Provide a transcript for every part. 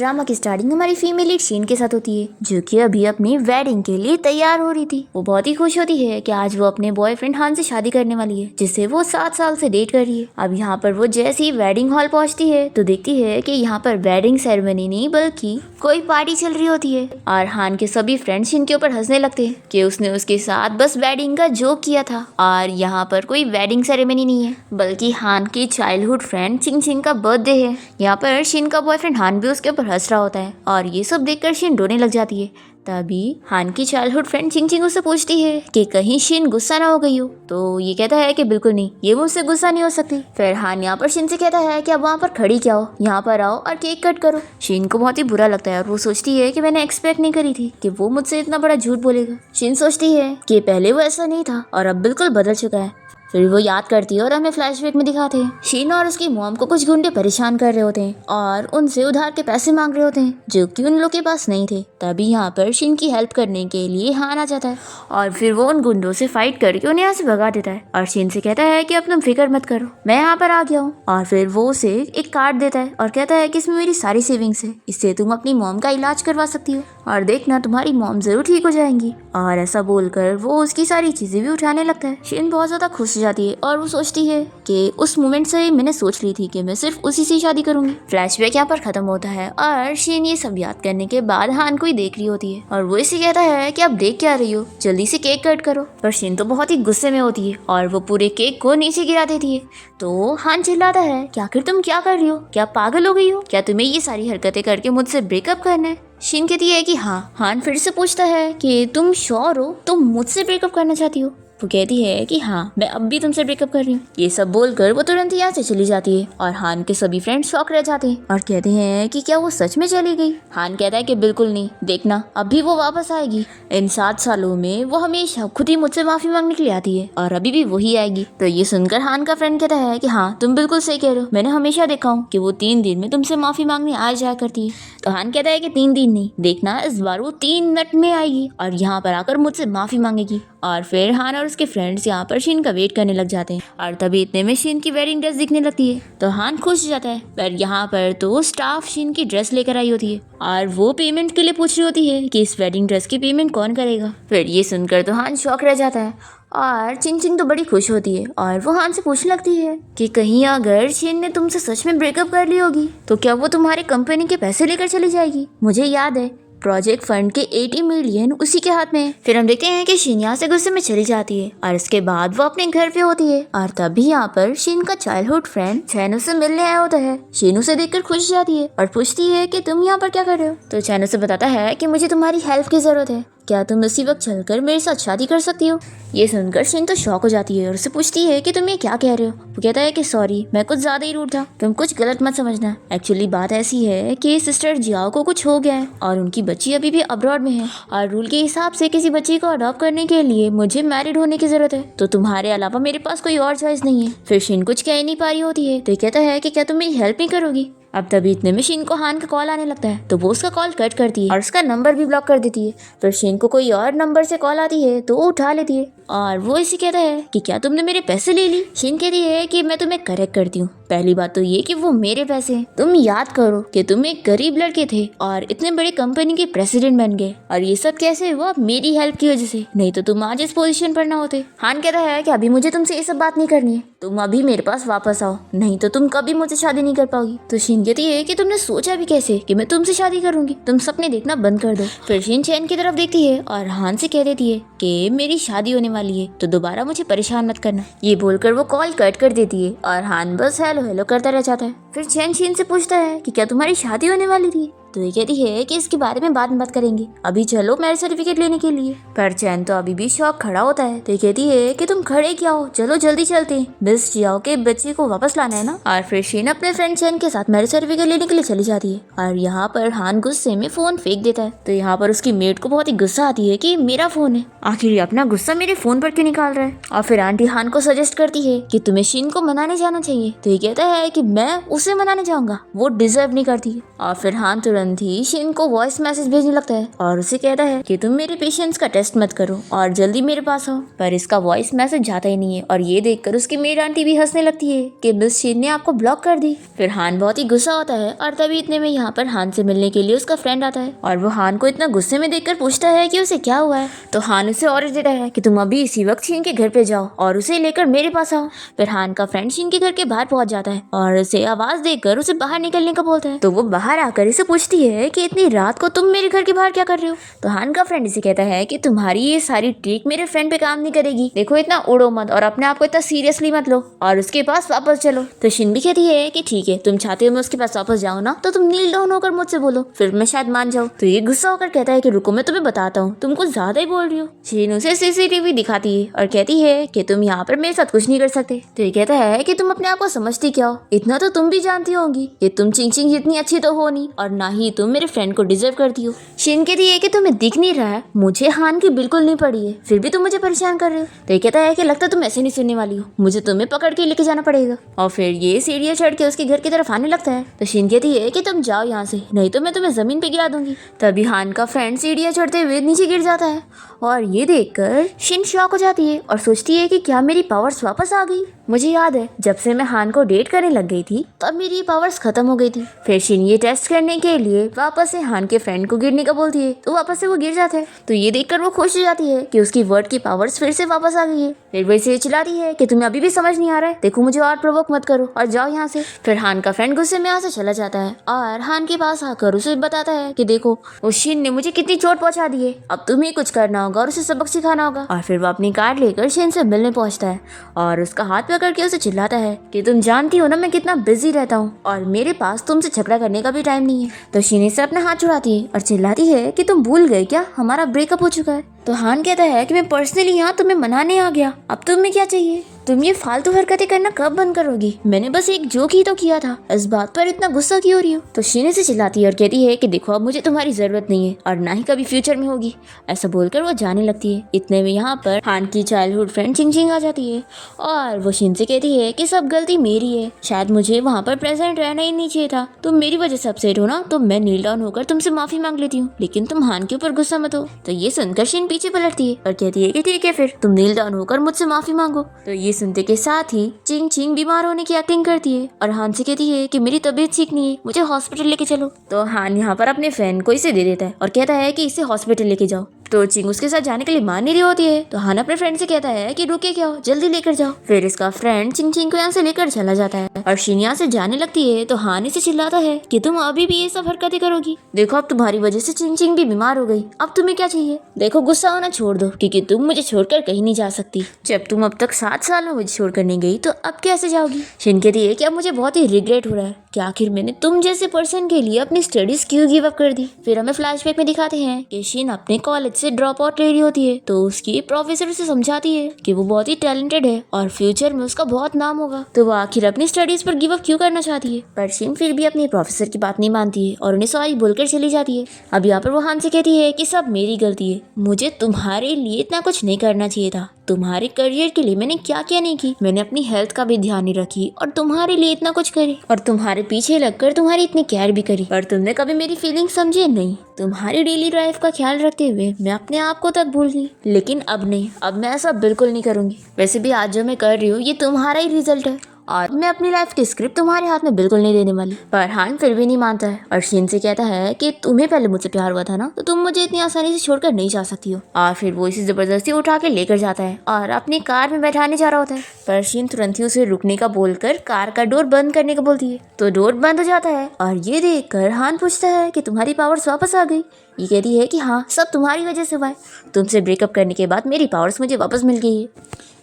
Drama की starting हमारी female lead शीन के साथ होती है, जो कि अभी अपनी वेडिंग के लिए तैयार हो रही थी। वो बहुत ही खुश होती है कि आज वो अपने बॉयफ्रेंड हान से शादी करने वाली है, जिससे वो 7 साल से डेट कर रही है। अब यहाँ पर वो जैसे ही वेडिंग हॉल पहुंचती है तो देखती है कि यहाँ पर वेडिंग सेरेमनी नहीं बल्कि कोई पार्टी चल रही होती है। और हान के सभी फ्रेंड्स इनके ऊपर हंसने लगते हैं कि उसने उसके साथ बस वेडिंग का जोक किया था, और यहाँ पर कोई वेडिंग सेरेमनी नहीं है बल्कि हान की चाइल्डहुड फ्रेंड चिंग चिंग का बर्थडे है। यहाँ पर शिन का बॉयफ्रेंड हान भी उसके ऊपर हंस रहा होता है, और ये सब देखकर शिन रोने लग जाती है। तभी हान की चाइल्डहुड फ्रेंड चिंग चिंग उससे पूछती है कि कहीं शिन गुस्सा ना हो गई हो, तो ये कहता है कि बिल्कुल नहीं, ये मुझसे गुस्सा नहीं हो सकती। फिर हान यहाँ पर शिन से कहता है कि अब वहाँ पर खड़ी क्या हो, यहाँ पर आओ और केक कट करो। शिन को बहुत ही बुरा लगता है और वो सोचती है कि मैंने एक्सपेक्ट नहीं करी थी कि वो मुझसे इतना बड़ा झूठ बोलेगा। शिन सोचती है कि पहले वो ऐसा नहीं था और अब बिल्कुल बदल चुका है। फिर वो याद करती है और हमें फ्लैशबैक में दिखाते हैं शीन और उसकी मॉम को कुछ गुंडे परेशान कर रहे होते हैं और उनसे उधार के पैसे मांग रहे होते हैं, जो कि उन लोग के पास नहीं थे। तभी यहाँ पर शीन की हेल्प करने के लिए हान आ जाता है और फिर वो उन गुंडों से फाइट करके उन्हें यहाँ से भगा देता है और शीन से कहता है कि अब तुम फिक्र मत करो, मैं यहाँ पर आ गया हूँ। और फिर वो उसे एक कार्ड देता है और कहता है कि इसमें मेरी सारी सेविंग्स है, इससे तुम अपनी मॉम का इलाज करवा सकती हो और देखना तुम्हारी मॉम जरूर ठीक हो जाएंगी। और ऐसा बोलकर वो उसकी सारी चीजें भी उठाने लगता है। शीन बहुत ज्यादा खुश हो जाती है और वो सोचती है कि उस मोमेंट से मैंने सोच ली थी कि मैं सिर्फ उसी से शादी करूंगी। फ्लैशबैक यहाँ पर खत्म होता है और शीन ये सब याद करने के बाद हान को ही देख रही होती है और वो इसे कहता है कि अब देख क्या रही हो, जल्दी से केक कट करो। पर शीन तो बहुत ही गुस्से में होती है और वो पूरे केक को नीचे गिरा देती है। तो हान चिल्लाता है कि आखिर तुम क्या कर रही हो, क्या पागल हो गई हो, क्या तुम्हें ये सारी हरकतें करके मुझसे ब्रेकअप करना है। शीन कहती है कि हाँ। हान फिर से पूछता है कि तुम श्योर हो, तुम मुझसे ब्रेकअप करना चाहती हो। वो कहती है कि हाँ, मैं अब भी तुमसे ब्रेकअप कर रही हूँ। ये सब बोलकर वो तुरंत यहाँ से चली जाती है और हान के सभी फ्रेंड्स शॉक रह जाते हैं और कहते हैं कि क्या वो सच में चली गई। हान कहता है कि बिल्कुल नहीं, देखना अभी वो वापस आएगी। इन 7 सालों में वो हमेशा खुद ही मुझसे माफी मांगने के लिए आती है और अभी भी वही आएगी। तो ये सुनकर हान का फ्रेंड कहता है कि हाँ, तुम बिल्कुल सही कह रहे हो, मैंने हमेशा देखा हूँ कि वो 3 दिन में तुमसे माफी मांगने आ जाया करती है। तो हान कहता है कि 3 दिन नहीं, देखना इस बार वो 3 मिनट में आएगी और यहाँ पर आकर मुझसे माफी मांगेगी। और फिर हान और उसके फ्रेंड्स यहाँ पर शीन का वेट करने लग जाते हैं और तभी इतने में शीन की वेडिंग ड्रेस दिखने लगती है। तो हान खुश हो जाता है, पर यहाँ पर तो स्टाफ शीन की ड्रेस लेकर आई होती है और वो पेमेंट के लिए पूछ रही होती है कि इस वेडिंग ड्रेस की पेमेंट कौन करेगा। फिर ये सुनकर तो हान शॉक रह जाता है और चिंग चिंग तो बड़ी खुश होती है और वो हान से पूछने लगती है कि कहीं अगर शीन ने तुमसे सच में ब्रेकअप कर ली होगी तो क्या वो तुम्हारे कंपनी के पैसे लेकर चली जाएगी। मुझे याद है प्रोजेक्ट फंड के 80 मिलियन उसी के हाथ में है। फिर हम देखते हैं कि शीन यहाँ से गुस्से में चली जाती है और इसके बाद वो अपने घर पे होती है और तभी यहाँ पर शीन का चाइल्डहुड फ्रेंड चैनो से मिलने आया होता है। शीन उसे देखकर खुश हो जाती है और पूछती है कि तुम यहाँ पर क्या कर रहे हो। तो चैनो से बताता है कि मुझे तुम्हारी हेल्प की जरूरत है, क्या तुम इसी वक्त चलकर मेरे साथ शादी कर सकती हो। ये सुनकर शीन तो शॉक हो जाती है और उससे पूछती है कि तुम ये क्या कह रहे हो। वो कहता है कि सॉरी, मैं कुछ ज्यादा ही रूड था, तुम कुछ गलत मत समझना। एक्चुअली बात ऐसी है कि सिस्टर जियाओ को कुछ हो गया है और उनकी बच्ची अभी भी अब्रॉड में है और रूल के हिसाब से किसी बच्ची को अडॉप्ट करने के लिए मुझे मैरिड होने की जरूरत है, तो तुम्हारे अलावा मेरे पास कोई और चॉइस नहीं है। फिर शीन कुछ कह ही नहीं पा रही होती है तो कहता है कि क्या तुम मेरी हेल्प नहीं करोगी। अब तभी इतने में शीन को हान का कॉल आने लगता है तो वो उसका कॉल कट करती है और उसका नंबर भी ब्लॉक कर देती है। फिर शीन को कोई और नंबर से कॉल आती है तो वो उठा लेती है और वो इसे कहता है कि क्या तुमने मेरे पैसे ले ली। शीन कहती है कि मैं तुम्हें करेक्ट करती हूँ, पहली बात तो ये कि वो मेरे पैसे हैं। तुम याद करो कि तुम एक गरीब लड़के थे और इतने बड़े कंपनी के प्रेसिडेंट बन गए और ये सब कैसे हुआ, मेरी हेल्प की वजह से, नहीं तो तुम आज इस पोजीशन पर ना होते। हान कहता है कि अभी मुझे तुमसे ये सब बात नहीं करनी है, तुम अभी मेरे पास वापस आओ, नहीं तो तुम कभी मुझसे शादी नहीं कर पाओगी। तो शीन कहती है कि तुमने सोचा भी कैसे कि मैं तुमसे शादी करूंगी, तुम सपने देखना बंद कर दो। फिर शीन चैन की तरफ देखती है और हान से कह देती है कि मेरी शादी होने वाली है तो दोबारा मुझे परेशान मत करना। ये बोलकर वो कॉल कट कर देती है और हान बस हेलो हेलो करता रह जाता है। फिर चैन शीन से पूछता है कि क्या तुम्हारी शादी होने वाली थी। तो ये कहती है कि इसके बारे में बाद में बात करेंगे, अभी चलो मैरिज सर्टिफिकेट लेने के लिए। पर चैन तो अभी भी शौक खड़ा होता है तो ये कहती है कि तुम खड़े क्या हो, चलो जल्दी चलते हैं, मिस जियाओ के बच्चे को वापस लाना है ना। और फिर शीन अपने फ्रेंड चैन के साथ मैरिज सर्टिफिकेट लेने के लिए चली जाती है और यहाँ पर हान गुस्से में फोन फेंक देता है। तो यहाँ पर उसकी मेट को बहुत ही गुस्सा आती है कि मेरा फोन है, आखिर अपना गुस्सा मेरे फोन पर क्यों निकाल रहा है। और फिर आंटी हान को सजेस्ट करती है कि तुम्हें शीन को मनाने जाना चाहिए। तो ये कहता है कि मैं उसे मनाने जाऊंगा, वो डिजर्व नहीं करती है। और फिर हान तुरंत ही शिन को वॉइस मैसेज भेजने लगता है और उसे कहता है कि तुम मेरे पेशेंस का टेस्ट मत करो और जल्दी मेरे पास आओ। पर इसका वॉइस मैसेज जाता ही नहीं है और ये देखकर उसकी मेड आंटी भी हंसने लगती है कि मिस शिन ने आपको ब्लॉक कर दी। फिर हान बहुत ही गुस्सा होता है और तभी इतने में यहाँ पर हान से मिलने के लिए उसका फ्रेंड आता है और वो हान को इतना गुस्से में देखकर पूछता है कि उसे क्या हुआ है। तो हान उसे ऑर्डर देता है कि तुम अभी इसी वक्त शिन के घर पे जाओ और उसे लेकर मेरे पास आओ। फिर हान का फ्रेंड शिन के घर के बाहर पहुंच जाता है और उसे आवाज देकर उसे बाहर निकलने का बोलता है। तो वो बाहर आकर इसे पूछती है कि इतनी रात को तुम मेरे घर के बाहर क्या कर रहे हो। तो हान का फ्रेंड इसे कहता है कि तुम्हारी ये सारी ट्रिक मेरे फ्रेंड पे काम नहीं करेगी, देखो इतना उड़ो मत और अपने आप को इतना सीरियसली मत लो और उसके पास वापस चलो। तो शिन भी कहती है कि ठीक है, तुम चाहते हो मैं उसके पास वापस जाऊँ ना, तो तुम नील डाउन होकर मुझसे बोलो, फिर मैं शायद मान जाऊँ। तो ये गुस्सा होकर कहता है कि रुको मैं तुम्हें बताता हूँ, तुम कुछ ज्यादा ही बोल रही हो। शिन उसे सीसीटीवी दिखाती है और कहती है कि तुम यहाँ पर मेरे साथ कुछ नहीं कर सकते। तो ये कहता है कि तुम अपने आप को समझती क्या हो, इतना तो तुम भी जानती होगी कि तुम चिंग चिंग जितनी अच्छी तो हो नहीं और ना ही तुम मेरे फ्रेंड को डिजर्व करती हो। शिन कहती है कि तुम्हें दिख नहीं रहा है, मुझे हान की बिल्कुल नहीं पड़ी है, फिर भी तुम मुझे परेशान कर रहे हो। तो ये कहता है कि लगता तुम ऐसे नहीं सुनने वाली हो, मुझे तुम्हें पकड़ के लेके जाना पड़ेगा। और फिर ये सीढ़ियाँ चढ़ के उसके घर की तरफ आने लगता है। तो शिन कहती है कि तुम जाओ यहाँ से, नहीं तो मैं तुम्हें जमीन पे गिरा दूंगी। तभी हान का फ्रेंड सीढ़ियाँ चढ़ते हुए नीचे गिर जाता है और ये देखकर शिन शॉक हो जाती है और सोचती है कि क्या मेरी पावर्स वापस आ गई। मुझे याद है जब से मैं हान को डेट करने लग गई थी तब मेरी ये पावर्स खत्म हो गई थी। फिर शिन ये टेस्ट करने के लिए वापस से हान के फ्रेंड को गिरने का बोलती है तो वापस से वो गिर जाता है। तो ये देखकर वो खुश हो जाती है कि उसकी वर्ड की पावर्स फिर से वापस आ गई है। फिर वो इसे चिल्लाती है कि तुम्हें अभी भी समझ नहीं आ रहा है, देखो मुझे और प्रोवोक मत करो और जाओ यहाँ से। फिर हान का फ्रेंड गुस्से में यहाँ से चला जाता है और हान के पास आकर उसे बताता है कि देखो उस शिन ने मुझे कितनी चोट पहुंचा दी है, अब तुम्हें कुछ करना होगा और उसे सबक सिखाना होगा। और फिर वो अपनी कार लेकर शिन से मिलने पहुंचता है और उसका हाथ पकड़ के उसे चिल्लाता है कि तुम जानती हो ना मैं कितना बिजी रहता हूँ और मेरे पास तुमसे झगड़ा करने का भी टाइम नहीं है। तो शिन से अपना हाथ छुड़ाती है और चिल्लाती है कि तुम भूल गए क्या हमारा ब्रेकअप हो चुका है। तो हान कहता है कि मैं पर्सनली यहाँ तुम्हें मनाने आ गया, अब तुम्हें क्या चाहिए, तुम ये फालतू हरकतें करना कब बंद करोगी, मैंने बस एक जोक ही तो किया था, इस बात पर इतना गुस्सा क्यों हो रही हो। तो शिन से चिल्लाती है और कहती है कि देखो अब मुझे तुम्हारी जरूरत नहीं है और ना ही कभी फ्यूचर में होगी। ऐसा बोलकर वो जाने लगती है। इतने में यहाँ पर हान की चाइल्डहुड फ्रेंड चिंग चिंग आ जाती है और वो शिन से कहती है कि सब गलती मेरी है, शायद मुझे वहाँ पर प्रेजेंट रहना ही नहीं चाहिए था, तुम मेरी वजह से अपसेट हो ना तो मैं नील डाउन होकर तुमसे माफी मांग लेती हूँ, लेकिन तुम हान के ऊपर गुस्सा मत हो। तो ये सुनकर शिन पीछे पलटती है और कहती है कि ठीक है फिर तुम नील डाउन होकर मुझसे माफी मांगो। तो ये सुनते के साथ ही चिंग चिंग बीमार होने की एक्टिंग करती है और हान से कहती है कि मेरी तबीयत ठीक नहीं है, मुझे हॉस्पिटल लेके चलो। तो हान यहाँ पर अपने फ्रेंड को इसे दे देता है और कहता है कि इसे हॉस्पिटल लेके जाओ। तो चिंग उसके साथ जाने के लिए मान नहीं रही होती है। तो हान अपने फ्रेंड से कहता है कि रुके क्या हो, जल्दी लेकर जाओ। फिर इसका फ्रेंड चिंग चिंग को यहाँ से लेकर चला जाता है और शिन यहाँ से जाने लगती है। तो हान इसे चिल्लाता है कि तुम अभी भी ये सब हरकतें करोगी, देखो अब तुम्हारी वजह से चिंग चिंग भी बीमार हो गई, अब तुम्हें क्या चाहिए। देखो गुस्सा होना छोड़ दो क्योंकि तुम मुझे छोड़कर कहीं नहीं जा सकती, जब तुम अब तक 7 साल में मुझे छोड़कर नहीं गई तो अब कैसे जाओगी। शिन कहती है कि अब मुझे बहुत ही रिग्रेट हो रहा है कि आखिर मैंने तुम जैसे पर्सन के लिए अपनी स्टडीज क्यों गिव अप कर दी। फिर हमें फ्लैशबैक में दिखाते हैं कि शिन अपने कॉलेज से ड्रॉप आउट ले रही होती है। तो उसकी प्रोफेसर उसे समझाती है कि वो बहुत ही टैलेंटेड है और फ्यूचर में उसका बहुत नाम होगा, तो वो आखिर अपनी स्टडीज पर गिव अप क्यों करना चाहती है। पर शिन फिर भी अपनी प्रोफेसर की बात नहीं मानती है और उन्हें सॉरी बोलकर चली जाती है। अब यहाँ पर वो हान से कहती है कि सब मेरी गलती है, मुझे तुम्हारे लिए इतना कुछ नहीं करना चाहिए था, तुम्हारे करियर के लिए मैंने क्या क्या नहीं की, मैंने अपनी हेल्थ का भी ध्यान नहीं रखी और तुम्हारे लिए इतना कुछ करी और तुम्हारे पीछे लगकर तुम्हारी इतनी केयर भी करी, पर तुमने कभी मेरी फीलिंग समझे नहीं। तुम्हारी डेली लाइफ का ख्याल रखते हुए मैं अपने आप को तक भूल गई, लेकिन अब नहीं, अब मैं ऐसा बिल्कुल नहीं करूंगी। वैसे भी आज जो मैं कर रही हूँ ये तुम्हारा ही रिजल्ट है और मैं अपनी लाइफ की स्क्रिप्ट तुम्हारे हाथ में बिल्कुल नहीं देने वाली। पर हान फिर भी नहीं मानता है और शिन से कहता है कि तुम्हें पहले मुझसे प्यार हुआ था ना, तो तुम मुझे इतनी आसानी से छोड़कर नहीं जा सकती हो। और फिर वो इसे जबरदस्ती उठा के लेकर जाता है और अपनी कार में बैठाने जा रहा होता है। पर शिन तुरंत ही उसे रुकने का बोलकर कार का डोर बंद करने का बोलती है। तो डोर बंद हो जाता है और ये देखकर हान पूछता है कि तुम्हारी पावर्स वापस आ गई। ये कहती है कि हाँ सब तुम्हारी वजह से हुआ है, तुमसे ब्रेकअप करने के बाद मेरी पावर्स मुझे वापस मिल गई है,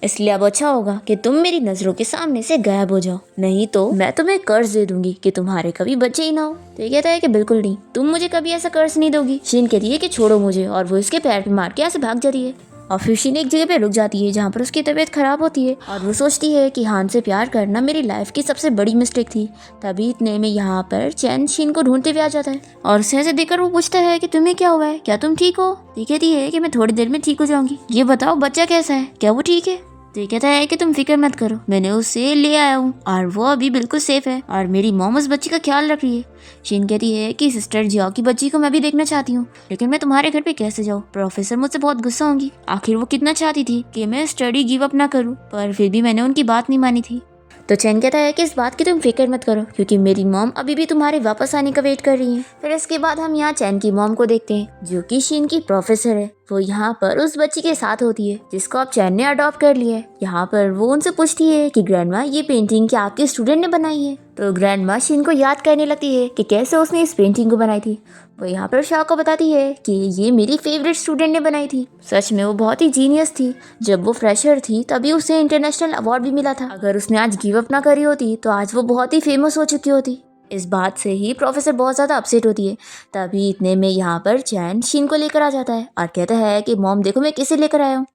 इसलिए अब अच्छा होगा कि तुम मेरी नजरों के सामने से गायब हो जाओ, नहीं तो मैं तुम्हें कर्ज दे दूंगी कि तुम्हारे कभी बच्चे ही ना हो। तो ये कहता है कि बिल्कुल नहीं, तुम मुझे कभी ऐसा कर्ज नहीं दोगी। शिन कहती है कि छोड़ो मुझे और वो इसके पैर पे मार के यहाँ से भाग जाती है। और फिर शिन एक जगह पे रुक जाती है जहाँ पर उसकी तबीयत खराब होती है और वो सोचती है कि हान से प्यार करना मेरी लाइफ की सबसे बड़ी मिस्टेक थी। तभी इतने में यहाँ पर चैन शिन को ढूंढते हुए आ जाता है और उसे ऐसे देखकर वो पूछता है कि तुम्हें क्या हुआ है, क्या तुम ठीक हो। ये कहती है कि मैं थोड़ी देर में ठीक हो जाऊंगी, ये बताओ बच्चा कैसा है, क्या वो ठीक है। तो ये कहता है कि तुम फिक्र मत करो, मैंने उसे ले आया हूँ और वो अभी बिल्कुल सेफ है और मेरी मॉम उस बच्ची का ख्याल रख रही है। शीन कहती है कि सिस्टर जियाओ की बच्ची को मैं भी देखना चाहती हूँ, लेकिन मैं तुम्हारे घर पे कैसे जाऊँ? प्रोफेसर मुझसे बहुत गुस्सा होंगी। आखिर वो कितना चाहती थी कि मैं स्टडी गिव अप ना करूँ, पर फिर भी मैंने उनकी बात नहीं मानी थी। तो चैन कहता है कि इस बात की तुम फिक्र मत करो, क्योंकि मेरी मॉम अभी भी तुम्हारे वापस आने का वेट कर रही है। फिर इसके बाद हम यहाँ चैन की मॉम को देखते हैं, जो कि शीन की प्रोफेसर है। वो यहाँ पर उस बच्ची के साथ होती है जिसको अब चैन ने अडॉप्ट कर लिया है। यहाँ पर वो उनसे पूछती है कि ग्रैंडमा, ये पेंटिंग क्या आपके स्टूडेंट ने बनाई है? तो ग्रैंडमा शीन को याद करने लगती है कि कैसे उसने इस पेंटिंग को बनाई थी। वो यहाँ पर शाओ को बताती है कि ये मेरी फेवरेट स्टूडेंट ने बनाई थी। सच में वो बहुत ही जीनियस थी। जब वो फ्रेशर थी तभी उसे इंटरनेशनल अवार्ड भी मिला था। अगर उसने आज गिव अप ना करी होती तो आज वो बहुत ही फेमस हो चुकी होती। इस बात से ही प्रोफेसर बहुत ज़्यादा अपसेट होती है। तभी इतने में यहाँ पर चैन शीन को लेकर आ जाता है और कहता है कि मॉम देखो मैं किसे लेकर आया हूँ।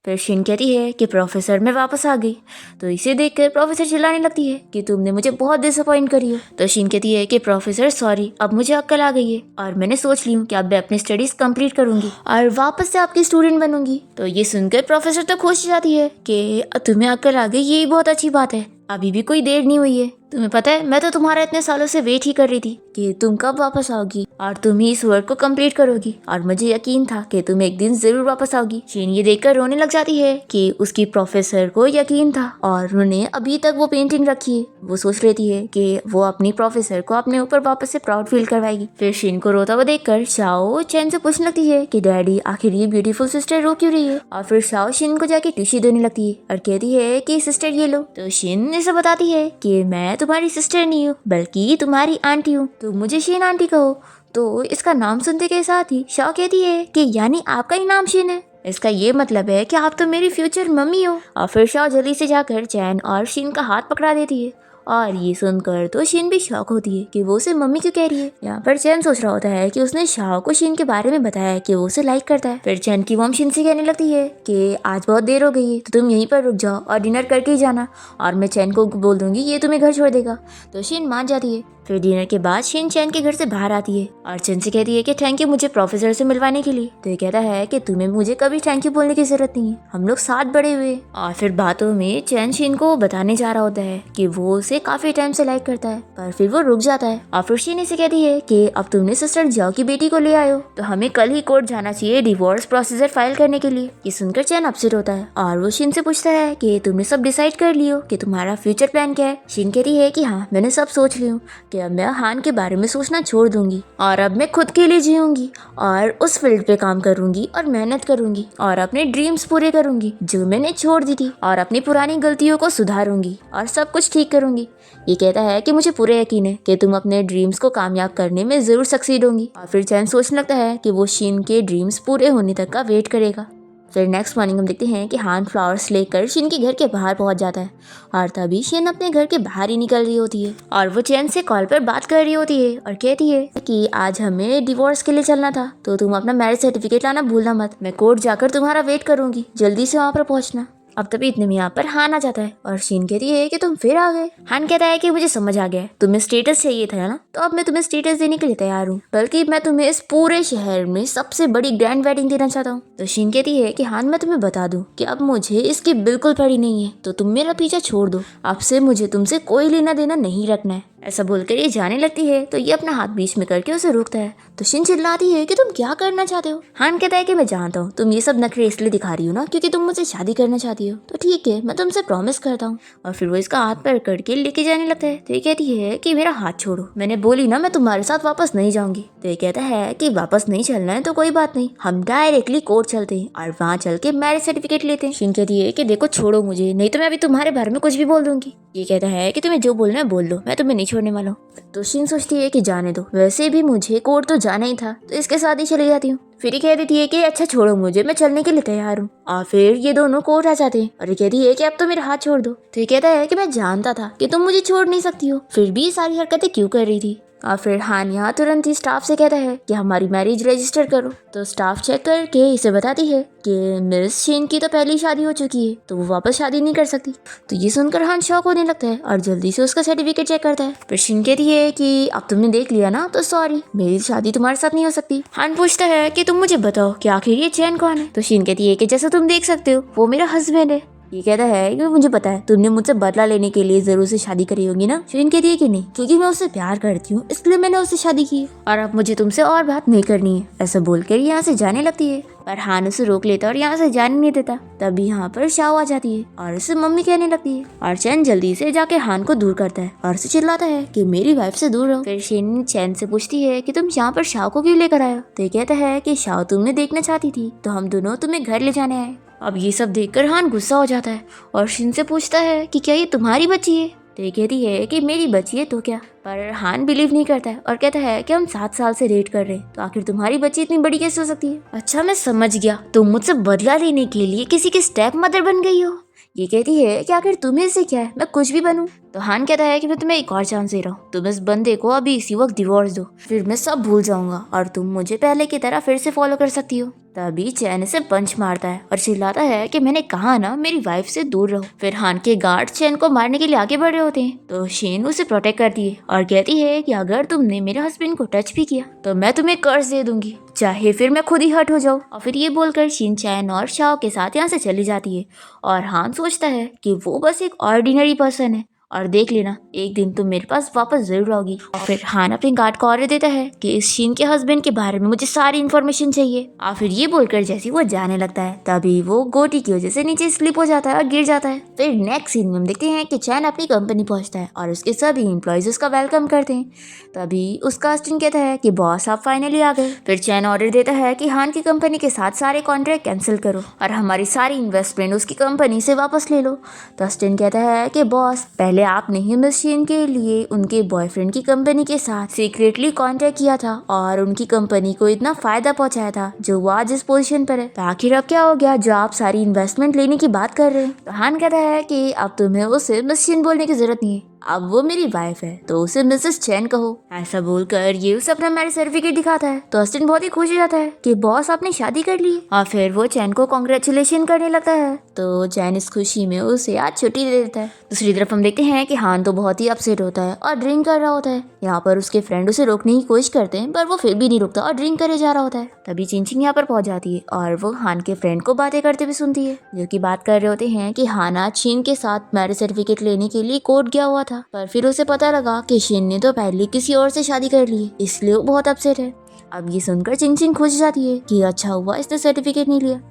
फिर शीन कहती है कि प्रोफेसर मैं वापस आ गई। तो इसे देखकर प्रोफेसर चिल्लाने लगती है कि तुमने मुझे बहुत डिसअपॉइंट करी हो। तो शीन कहती है कि प्रोफेसर सॉरी, अब मुझे अक्ल आ गई है और मैंने सोच ली हूँ कि अब मैं अपनी स्टडीज कंप्लीट करूंगी और वापस से आपकी स्टूडेंट बनूंगी। तो ये सुनकर प्रोफेसर तो खुश हो जाती है कि तुम्हें अक्ल आ गई, यही बहुत अच्छी बात है। अभी भी कोई देर नहीं हुई है। तुम्हें पता है मैं तो तुम्हारा इतने सालों से वेट ही कर रही थी कि तुम कब वापस आओगी और तुम ही इस वर्क को कंप्लीट करोगी, और मुझे यकीन था कि तुम एक दिन जरूर वापस आओगी। शीन ये देखकर रोने लग जाती है कि उसकी प्रोफेसर को यकीन था और उन्हें अभी तक वो पेंटिंग रखी है। वो सोच लेती है कि वो अपनी प्रोफेसर को अपने ऊपर वापस से प्राउड फील करवाएगी। फिर शीन को रोता हुआ देखकर शाओ चैन से पूछने लगती है कि डैडी आखिर ये ब्यूटीफुल सिस्टर रो क्यों रही है? और फिर शाओ शीन को जाके टिश्यू देने लगती है और कहती है कि सिस्टर ये लो। तो शीन इसे बताती है कि मैं तुम्हारी सिस्टर नहीं हूँ बल्कि तुम्हारी आंटी हूँ, तुम मुझे शीन आंटी कहो। तो इसका नाम सुनते के साथ ही शाओ कहती है कि यानी आपका ही नाम शीन है? इसका ये मतलब है कि आप तो मेरी फ्यूचर मम्मी हो। और फिर शाओ जल्दी से जाकर चैन और शीन का हाथ पकड़ा देती है और ये सुनकर तो शीन भी शॉक होती है कि वो उसे मम्मी क्यों कह रही है। यहाँ पर चैन सोच रहा होता है कि उसने शाओ को शीन के बारे में बताया कि वो उसे लाइक करता है। फिर चैन की मॉम शीन से कहने लगती है कि आज बहुत देर हो गई है तो तुम यहीं पर रुक जाओ और डिनर करके ही जाना, और मैं चैन को बोल दूंगी ये तुम्हें घर छोड़ देगा। तो शीन मान जाती है। फिर डिनर के बाद शीन चैन के घर से बाहर आती है और चैन से कहती है कि थैंक यू मुझे प्रोफेसर से मिलवाने के लिए। तो ये कहता है कि तुम्हें मुझे कभी थैंक यू बोलने की जरूरत नहीं है, हम लोग साथ बड़े हुए। और फिर बातों में चैन शीन को बताने जा रहा होता है कि वो उसे काफी टाइम से लाइक करता है, पर फिर वो रुक जाता है। और फिर शीन इसे कहती है कि अब तुमने सिस्टर जियाओ की बेटी को ले आए हो तो हमें कल ही कोर्ट जाना चाहिए डिवोर्स प्रोसीजर फाइल करने के लिए। ये सुनकर चैन अपसेट होता है और वो शीन से पूछता है कि तुमने सब डिसाइड कर लियो कि तुम्हारा फ्यूचर प्लान क्या है? शीन कहती है कि हाँ मैंने सब सोच ली हूँ कि अब मैं हान के बारे में सोचना छोड़ दूंगी और अब मैं खुद के लिए जीऊंगी और उस फील्ड पे काम करूंगी और मेहनत करूंगी और अपने ड्रीम्स पूरे करूंगी जो मैंने छोड़ दी थी, और अपनी पुरानी गलतियों को सुधारूंगी और सब कुछ ठीक करूंगी। ये कहता है कि मुझे पूरे यकीन है कि तुम अपने ड्रीम्स को कामयाब करने में जरूर सक्सीड होंगी। और फिर चैन सोचने लगता है कि वो शीन के ड्रीम्स पूरे होने तक का वेट करेगा। फिर नेक्स्ट मॉर्निंग हम देखते हैं कि हान फ्लावर्स लेकर शीन के घर के बाहर पहुंच जाता है और तभी शीन अपने घर के बाहर ही निकल रही होती है और वो चैन से कॉल पर बात कर रही होती है और कहती है कि आज हमें डिवोर्स के लिए चलना था तो तुम अपना मैरिज सर्टिफिकेट लाना भूलना मत, मैं कोर्ट जाकर तुम्हारा वेट करूंगी, जल्दी से वहाँ पर पहुँचना। अब तभी इतने में यहाँ पर हान आ जाता है और शीन कहती है कि तुम फिर आ गए। हान कहता है कि मुझे समझ आ गया है, तुम्हें स्टेटस चाहिए था ना, तो अब मैं तुम्हें स्टेटस देने के लिए तैयार हूँ, बल्कि मैं तुम्हें इस पूरे शहर में सबसे बड़ी ग्रैंड वेडिंग देना चाहता हूँ। तो शीन कहती है कि हान मैं तुम्हें बता दूं कि अब मुझे इसकी बिल्कुल पड़ी नहीं है, तो तुम मेरा पीछा छोड़ दो, अब से मुझे तुमसे कोई लेना देना नहीं रखना है। ऐसा बोलकर ये जाने लगती है तो ये अपना हाथ बीच में करके उसे रोकता है। तो शीन चिल्लाती है कि तुम क्या करना चाहते हो? हान कहता है कि मैं जानता हूँ तुम ये सब नखरे इसलिए दिखा रही हो ना क्योंकि तुम मुझसे शादी करना चाहती हो, तो ठीक है मैं तुमसे प्रॉमिस करता हूँ। और फिर वो इसका हाथ पकड़ के लेके जाने लगता है। तो ये कहती है कि मेरा हाथ छोड़ो, मैंने बोली ना मैं तुम्हारे साथ वापस नहीं जाऊंगी। तो ये कहता है कि वापस नहीं चलना है तो कोई बात नहीं, हम डायरेक्टली कोर्ट चलते हैं और वहाँ चल के मैरिज सर्टिफिकेट लेते हैं। शीन कहती है कि देखो छोड़ो मुझे, नहीं तो मैं अभी तुम्हारे बारे में कुछ भी बोल दूंगी। ये कहता है कि तुम्हें जो बोलना है बोल लो, मैं तुम्हें नहीं छोड़ने वाला हूँ। तो शीन सोचती है कि जाने दो, वैसे भी मुझे कोर्ट तो जाना ही था तो इसके साथ ही चली जाती हूँ। फिर ये कह देती है कि अच्छा छोड़ो मुझे, मैं चलने के लिए तैयार हूँ। और फिर ये दोनों कोर्ट आ जाते हैं और ये कहती है कि अब तो मेरा हाथ छोड़ दो। तो ये कहता है कि मैं जानता था कि तुम मुझे छोड़ नहीं सकती हो, फिर भी ये सारी हरकतें क्यों कर रही थी। और फिर हान यहाँ तुरंत ही स्टाफ से कहता है कि हमारी मैरिज रजिस्टर करो। तो स्टाफ चेक करके इसे बताती है कि मिस शीन की तो पहली शादी हो चुकी है तो वो वापस शादी नहीं कर सकती। तो ये सुनकर हान शॉक होने लगता है और जल्दी से उसका सर्टिफिकेट चेक करता है। फिर शीन कहती है कि अब तुमने देख लिया ना तो सॉरी, मेरी शादी तुम्हारे साथ नहीं हो सकती। हान पूछता है कि तुम मुझे बताओ कि आखिर ये चैन कौन है। तो शीन कहती है कि जैसा तुम देख सकते हो वो मेरा हस्बैंड है। ये कहता है कि मुझे पता है तुमने मुझसे बदला लेने के लिए जरूर से शादी करी होगी ना। शीन कहती है कि नहीं, क्योंकि मैं उससे प्यार करती हूँ इसलिए मैंने उससे शादी की है और अब मुझे तुमसे और बात नहीं करनी है। ऐसा बोलकर यहाँ से जाने लगती है पर हान उसे रोक लेता और यहाँ से जाने नहीं देता। तभी यहाँ पर शाओ आ जाती है और उसे मम्मी कहने लगती है और चैन जल्दी से जाके हान को दूर करता है और उसे चिल्लाता है कि मेरी वाइफ से दूर रहो। फिर शीन चैन से पूछती है कि तुम यहाँ पर शाओ को क्यों लेकर आए? तो ये कहता है कि शाओ तुम्हें देखना चाहती थी तो हम दोनों तुम्हें घर ले जाने आए। अब ये सब देखकर हान गुस्सा हो जाता है और शीन से पूछता है कि क्या ये तुम्हारी बच्ची है? तो ये कहती है कि मेरी बच्ची है तो क्या। पर हान बिलीव नहीं करता है और कहता है कि हम 7 साल से डेट कर रहे हैं तो आखिर तुम्हारी बच्ची इतनी बड़ी कैसे हो सकती है? अच्छा मैं समझ गया, तुम मुझसे बदला लेने के लिए किसी की स्टेप मदर बन गई हो। ये कहती है कि आखिर तुम्हें से क्या है, मैं कुछ भी बनूं। तो हान कहता है कि मैं तुम्हें एक और चांस दे रहा हूँ, तुम इस बंदे को अभी इसी वक्त डिवोर्स दो, फिर मैं सब भूल जाऊंगा और तुम मुझे पहले की तरह फिर से फॉलो कर सकती हो। तभी चैन से पंच मारता है और चिल्लाता है कि मैंने कहा ना मेरी वाइफ से दूर रहो। फिर हान के गार्ड चैन को मारने के लिए आगे बढ़ रहे होते हैं तो शीन उसे प्रोटेक्ट करती है और कहती है कि अगर तुमने मेरे हस्बैंड को टच भी किया तो मैं तुम्हें कर्ज दे दूंगी, चाहे फिर मैं खुद ही हर्ट हो जाऊँ। और फिर ये बोलकर शीन चैन और शाओ के साथ यहाँ से चली जाती है और हान सोचता है कि वो बस एक ऑर्डिनरी पर्सन है और देख लेना एक दिन तुम मेरे पास वापस जरूर आओगी। और फिर हान अपने गार्ड को ऑर्डर देता है कि इस शीन के हस्बैंड के बारे में मुझे सारी इन्फॉर्मेशन चाहिए। और फिर ये बोलकर जैसे वो जाने लगता है तभी वो गोटी की वजह से नीचे स्लिप हो जाता है और गिर जाता है। फिर नेक्स्ट सीन में हम देखते हैं कि चैन अपनी कंपनी पहुंचता है और उसके सभी एम्प्लॉयज उसका वेलकम करते हैं। तभी उसका अस्टिन कहता है कि बॉस आप फाइनली आ गए। फिर चैन ऑर्डर देता है कि हान की कंपनी के साथ सारे कॉन्ट्रैक्ट कैंसिल करो और हमारी सारी इन्वेस्टमेंट उसकी कंपनी से वापस ले लो। तो अस्टिन कहता है कि बॉस पहले आपने ही मिस शीन के लिए उनके बॉयफ्रेंड की कंपनी के साथ सीक्रेटली कांटेक्ट किया था और उनकी कंपनी को इतना फायदा पहुंचाया था जो वो आज इस पोजीशन पर है। तो आखिर अब क्या हो गया जो आप सारी इन्वेस्टमेंट लेने की बात कर रहे हैं? तो हान कहता है कि अब तुम्हें उसे मिस शीन बोलने की जरूरत नहीं है, अब वो मेरी वाइफ है तो उसे मिसेस चैन कहो। ऐसा बोलकर ये उसे अपना मैरिज सर्टिफिकेट दिखाता है तो अस्टिन बहुत ही खुश हो जाता है कि बॉस आपने शादी कर ली। और फिर वो चैन को कॉन्ग्रेचुलेशन करने लगता है तो चैन इस खुशी में उसे आज छुट्टी दे देता है। दूसरी तरफ हम देखते हैं कि हान तो बहुत ही अपसेट होता है और ड्रिंक कर रहा होता है। यहाँ पर उसके फ्रेंड उसे रोकने की कोशिश करते हैं पर वो फिर भी नहीं रुकता और ड्रिंक करे जा रहा होता है। तभी चिंचिंग यहाँ पर पहुंच जाती है और वो हान के फ्रेंड को बातें करते हुए सुनती है जो की बात कर रहे होते हैं कि हान आज शीन के साथ मैरिज सर्टिफिकेट लेने के लिए कोर्ट गया हुआ था पर फिर उसे पता लगा कि शीन ने तो पहले किसी और से शादी कर ली इसलिए वो बहुत अपसेट है। अब ये सुनकर चिंचिंग खुश जाती है कि अच्छा हुआ इसने सर्टिफिकेट नहीं लिया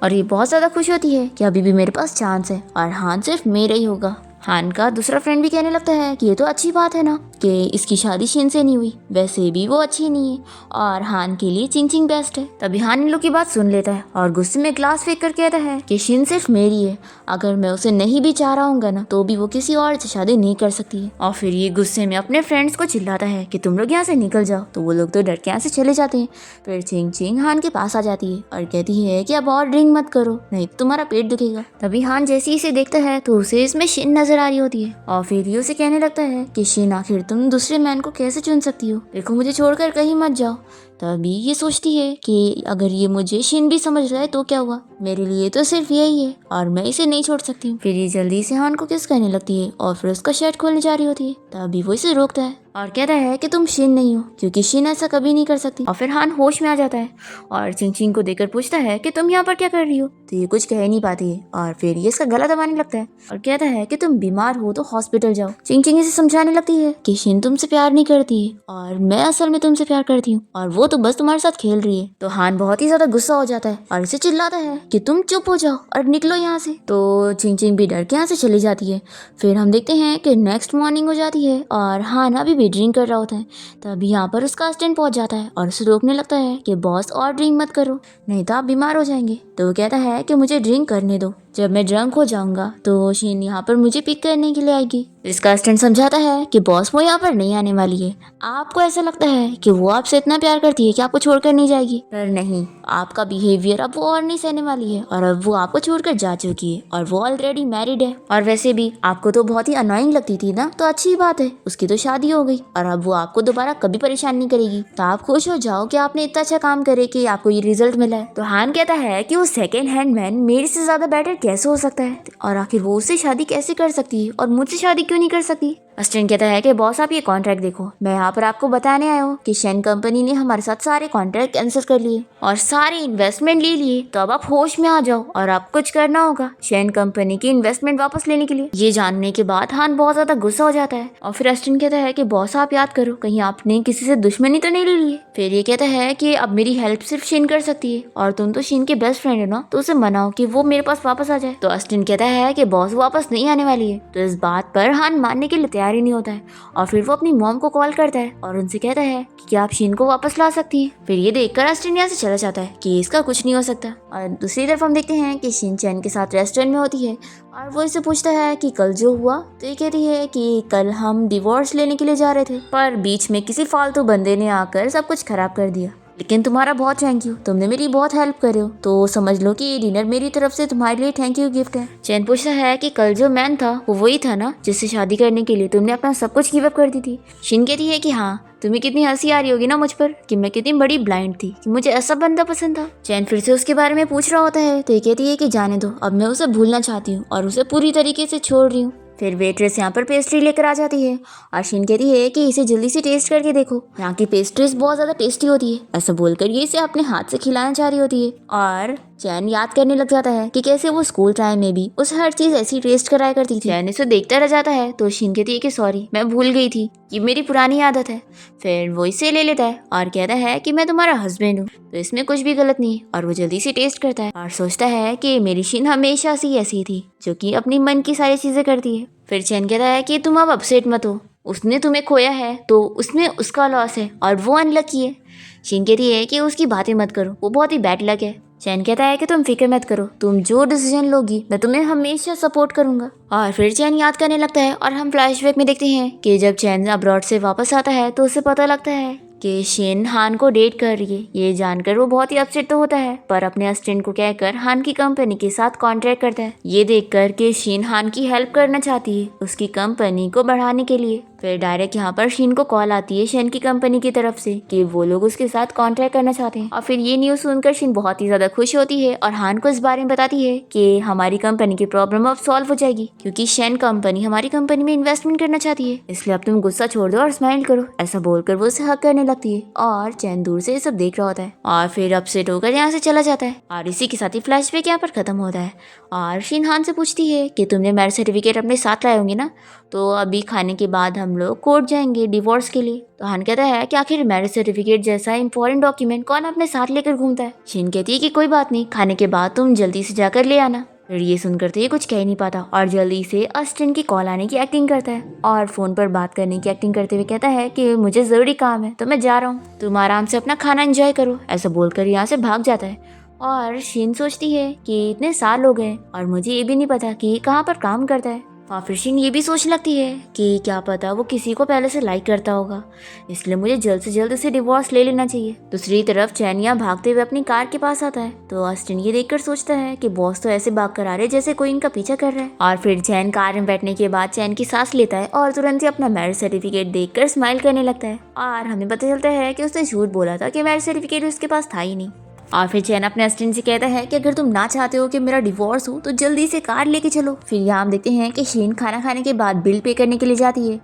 और ये बहुत ज्यादा खुश होती है कि अभी भी मेरे पास चांस है और हान सिर्फ मेरा ही होगा। हान का दूसरा फ्रेंड भी कहने लगता है कि ये तो अच्छी बात है ना कि इसकी शादी शीन से नहीं हुई, वैसे भी वो अच्छी नहीं है और हान के लिए चिंचिंग बेस्ट है। तभी हान इन लोग की बात सुन लेता है और गुस्से में ग्लास फेंक कर कहता है कि शीन सिर्फ मेरी है, अगर मैं उसे नहीं भी चाह रहा हूँ ना तो भी वो किसी और से शादी नहीं कर सकती है। और फिर ये गुस्से में अपने फ्रेंड्स को चिल्लाता है कि तुम लोग यहाँ से निकल जाओ तो वो लोग तो डर के यहाँ से चले जाते हैं। फिर चिंचिंग हान के पास आ जाती है और कहती है कि अब और ड्रिंक मत करो नहीं तो तुम्हारा पेट दुखेगा। तभी हान जैसे ही इसे देखता है तो उसे इसमें शीन नजर आ रही होती है और फिर ये उसे कहने लगता है कि शीन आखिर तुम दूसरे मैन को कैसे चुन सकती हो, देखो मुझे छोड़कर कहीं मत जाओ। तभी ये सोचती है कि अगर ये मुझे शीन भी समझ रहा है तो क्या हुआ, मेरे लिए तो सिर्फ यही है और मैं इसे नहीं छोड़ सकती हूँ। फिर ये जल्दी से हान को किस करने लगती है और फिर उसका शर्ट खोलने जा रही होती है तभी वो इसे रोकता है और कहता है कि तुम शीन नहीं हो क्योंकि शीन ऐसा कभी नहीं कर सकती। और फिर हान होश में आ जाता है और चिंचिंग को देखकर पूछता है कि तुम यहाँ पर क्या कर रही हो। तो ये कुछ कह नहीं पाती है और फिर ये इसका गला दबाने लगता है और कहता है कि तुम बीमार हो तो हॉस्पिटल जाओ। चिंचिंग इसे समझाने लगती है कि शीन तुमसे प्यार नहीं करती है और मैं असल में तुमसे प्यार करती हूँ और वो तो बस तुम्हारे साथ खेल रही है। तो हान बहुत ही ज्यादा गुस्सा हो जाता है और इसे चिल्लाता है कि तुम चुप हो जाओ और निकलो यहाँ से। तो चिंचिंग भी डर के यहाँ से चली जाती है। फिर हम देखते हैं कि नेक्स्ट मॉर्निंग हो जाती है और हान अभी भी ड्रिंक कर रहा होता है। तभी यहाँ पर उसका असिस्टेंट पहुंच जाता है और उसे रोकने लगता है कि बॉस और ड्रिंक मत करो नहीं तो आप बीमार हो जाएंगे। तो वो कहता है कि मुझे ड्रिंक करने दो, जब मैं ड्रंक हो जाऊंगा तो शीन यहाँ पर मुझे पिक करने के लिए आएगी। इसका असिस्टेंट समझाता है कि बॉस वो यहाँ पर नहीं आने वाली है, आपको ऐसा लगता है कि वो आपसे इतना प्यार करती है कि आपको छोड़कर नहीं जाएगी, पर नहीं, आपका बिहेवियर अब वो और नहीं सहने वाली है और अब वो आपको छोड़कर जा चुकी है और वो ऑलरेडी मैरिड है। और वैसे भी आपको तो बहुत ही अनोइंग लगती थी ना, तो अच्छी बात है, उसकी तो शादी हो गई और अब वो आपको दोबारा कभी परेशान नहीं करेगी। तो आप खुश हो जाओ कि आपने इतना अच्छा काम करे कि आपको ये रिजल्ट मिला है। तो हान कहता है कि वो सेकेंड हैंड मैन मेरे से ज्यादा बेटर कैसे हो सकता है और आखिर वो उससे शादी कैसे कर सकती है और मुझसे शादी क्यों नहीं कर सकती। अस्टिन कहता है कि बॉस आप ये कॉन्ट्रैक्ट देखो, मैं यहाँ पर आपको बताने आया हूँ कि शेन कंपनी ने हमारे साथ सारे कॉन्ट्रैक्ट कैंसिल कर लिए और सारे इन्वेस्टमेंट ले लिए, तो अब आप होश में आ जाओ और आप कुछ करना होगा शेन कंपनी की इन्वेस्टमेंट वापस लेने के लिए। ये जानने के बाद हान बहुत ज्यादा गुस्सा हो जाता है और फिर अस्टिन कहता है कि बॉस आप याद करो कहीं आपने किसी से दुश्मनी तो नहीं ले ली। फिर ये कहता है कि अब मेरी हेल्प सिर्फ शेन कर सकती है और तुम तो शेन के बेस्ट फ्रेंड है ना, तो उसे मनाओ कि वो मेरे पास वापस आ जाए। तो अस्टिन कहता है कि बॉस वापस नहीं आने वाली है। तो इस बात पर हान मानने के लिए तैयार ही नहीं होता है और फिर वो अपनी मॉम को कॉल करता है और उनसे कहता है कि क्या आप शेन को वापस ला सकती हैं। फिर ये देखकर अस्टिन यहाँ से चला जाता है कि इसका कुछ नहीं हो सकता। और दूसरी तरफ हम देखते हैं कि शेन चैन के साथ रेस्टोरेंट में होती है और वो इसे पूछता है कि कल जो हुआ, तो ये कहती है कि कल हम डिवोर्स लेने के लिए जा रहे थे पर बीच में किसी फालतू बंदे ने आकर सब कुछ खराब कर दिया, लेकिन तुम्हारा बहुत थैंक यू, तुमने मेरी बहुत हेल्प करे हो, तो समझ लो कि ये डिनर मेरी तरफ से तुम्हारे लिए थैंक यू गिफ्ट है। चैन पूछता है कि कल जो मैन था वो वही था ना जिससे शादी करने के लिए तुमने अपना सब कुछ गिव अप कर दी थी। शिन कहती है कि हाँ, तुम्हें कितनी हंसी आ रही होगी ना मुझ पर कि मैं कितनी बड़ी ब्लाइंड थी कि मुझे ऐसा बंदा पसंद था। चैन फिर से उसके बारे में पूछ रहा होता है तो ये कहती है कि जाने दो, अब मैं उसे भूलना चाहती हूँ और उसे पूरी तरीके से छोड़ रही हूँ। फिर वेट्रेस यहाँ पर पेस्ट्री लेकर आ जाती है और शिन कहती है कि इसे जल्दी से टेस्ट करके देखो, यहाँ की पेस्ट्रीज बहुत ज्यादा टेस्टी होती है। ऐसा बोलकर ये इसे अपने हाथ से खिलाना चाह रही होती है और चैन याद करने लग जाता है कि कैसे वो स्कूल टाइम में भी उसे हर चीज ऐसी टेस्ट कराया करती थी। चैन इसे देखता रह जाता है तो शिन कहती है कि सॉरी, मैं भूल गई थी, ये मेरी पुरानी आदत है। फिर वो इसे ले लेता है और कहता है कि मैं तुम्हारा हस्बैंड हूँ तो इसमें कुछ भी गलत नहीं है। और वो जल्दी से टेस्ट करता है और सोचता है कि मेरी शिन हमेशा से ऐसी थी जो कि अपनी मन की सारी चीजें करती है। फिर चैन कहता है कि तुम अब अपसेट मत हो, उसने तुम्हें खोया है तो उसमें उसका लॉस है और वो अनलकी है। शिन कहती है कि उसकी बातें मत करो, वो बहुत ही बैड लक है। चैन कहता है कि तुम फिक्र मत करो, तुम जो डिसीजन लोगी मैं तुम्हें हमेशा सपोर्ट करूंगा। और फिर चैन याद करने लगता है और हम फ्लैशबैक में देखते हैं कि जब चैन अब्रॉड से वापस आता है तो उसे पता लगता है कि शेन हान को डेट कर रही है। ये जानकर वो बहुत ही अपसेट तो होता है पर अपने असिस्टेंट को कहकर हान की कंपनी के साथ कॉन्ट्रैक्ट करता है। ये देखकर कि शेन हान की हेल्प करना चाहती है उसकी कंपनी को बढ़ाने के लिए। फिर डायरेक्ट यहाँ पर शीन को कॉल आती है शेन की कंपनी की तरफ से कि वो लोग उसके साथ कॉन्ट्रैक्ट करना चाहते हैं। और फिर ये न्यूज़ सुनकर शीन बहुत ही ज्यादा खुश होती है और हान को इस बारे में बताती है कि हमारी कंपनी की प्रॉब्लम अब सॉल्व हो जाएगी क्योंकि शेन कंपनी हमारी कंपनी में इन्वेस्टमेंट करना चाहती है, इसलिए अब तुम गुस्सा छोड़ दो और स्माइल करो। ऐसा बोलकर वो उसे हग करने लगती है और चैन दूर से ये सब देख रहा होता है और फिर अपसेट होकर यहाँ से चला जाता है। और इसी के साथ ही फ्लैशबैक यहाँ पर खत्म होता है और शीन हान से पूछती है कि तुमने मैरिज सर्टिफिकेट अपने साथ लाए होंगे ना, तो अभी खाने के बाद हम लोग कोर्ट जाएंगे डिवोर्स के लिए। तो हान कहता है कि आखिर मैरिज सर्टिफिकेट जैसा इंपॉर्टेंट डॉक्यूमेंट कौन अपने साथ लेकर घूमता है। शीन कहती है कि कोई बात नहीं, खाने के बाद तुम जल्दी से जाकर ले आना। फिर ये सुनकर तो ये कुछ कह ही नहीं पाता और जल्दी से अस्टिन की कॉल आने की एक्टिंग करता है और फोन पर बात करने की एक्टिंग करते हुए कहता है कि मुझे जरूरी काम है तो मैं जा रहा हूँ, तुम आराम से अपना खाना एंजॉय करो। ऐसा बोलकर यहाँ से भाग जाता है और शीन सोचती है कि इतने साल हो गए और मुझे ये भी नहीं पता कि कहाँ पर काम करता है। और फिर शीन ये भी सोचने लगती है कि क्या पता वो किसी को पहले से लाइक करता होगा, इसलिए मुझे जल्द से जल्द उसे डिवोर्स ले लेना चाहिए। दूसरी तरफ चैन यहाँ भागते हुए अपनी कार के पास आता है तो अस्टिन ये देखकर सोचता है कि बॉस तो ऐसे भाग कर आ रहे जैसे कोई इनका पीछा कर रहा है। और फिर चैन कार में बैठने के बाद चैन की सांस लेता है और तुरंत ही अपना मैरिज सर्टिफिकेट देखकर स्माइल करने लगता है और हमें पता चलता है कि उसने झूठ बोला था कि मैरिज सर्टिफिकेट उसके पास था ही नहीं। और फिर चैन अपने असिस्टेंट से कहता है कि अगर तुम ना चाहते हो कि मेरा डिवोर्स हो तो जल्दी से कार लेके चलो। फिर यहाँ हम देखते हैं कि शीन खाना खाने के बाद बिल पे करने के लिए जाती है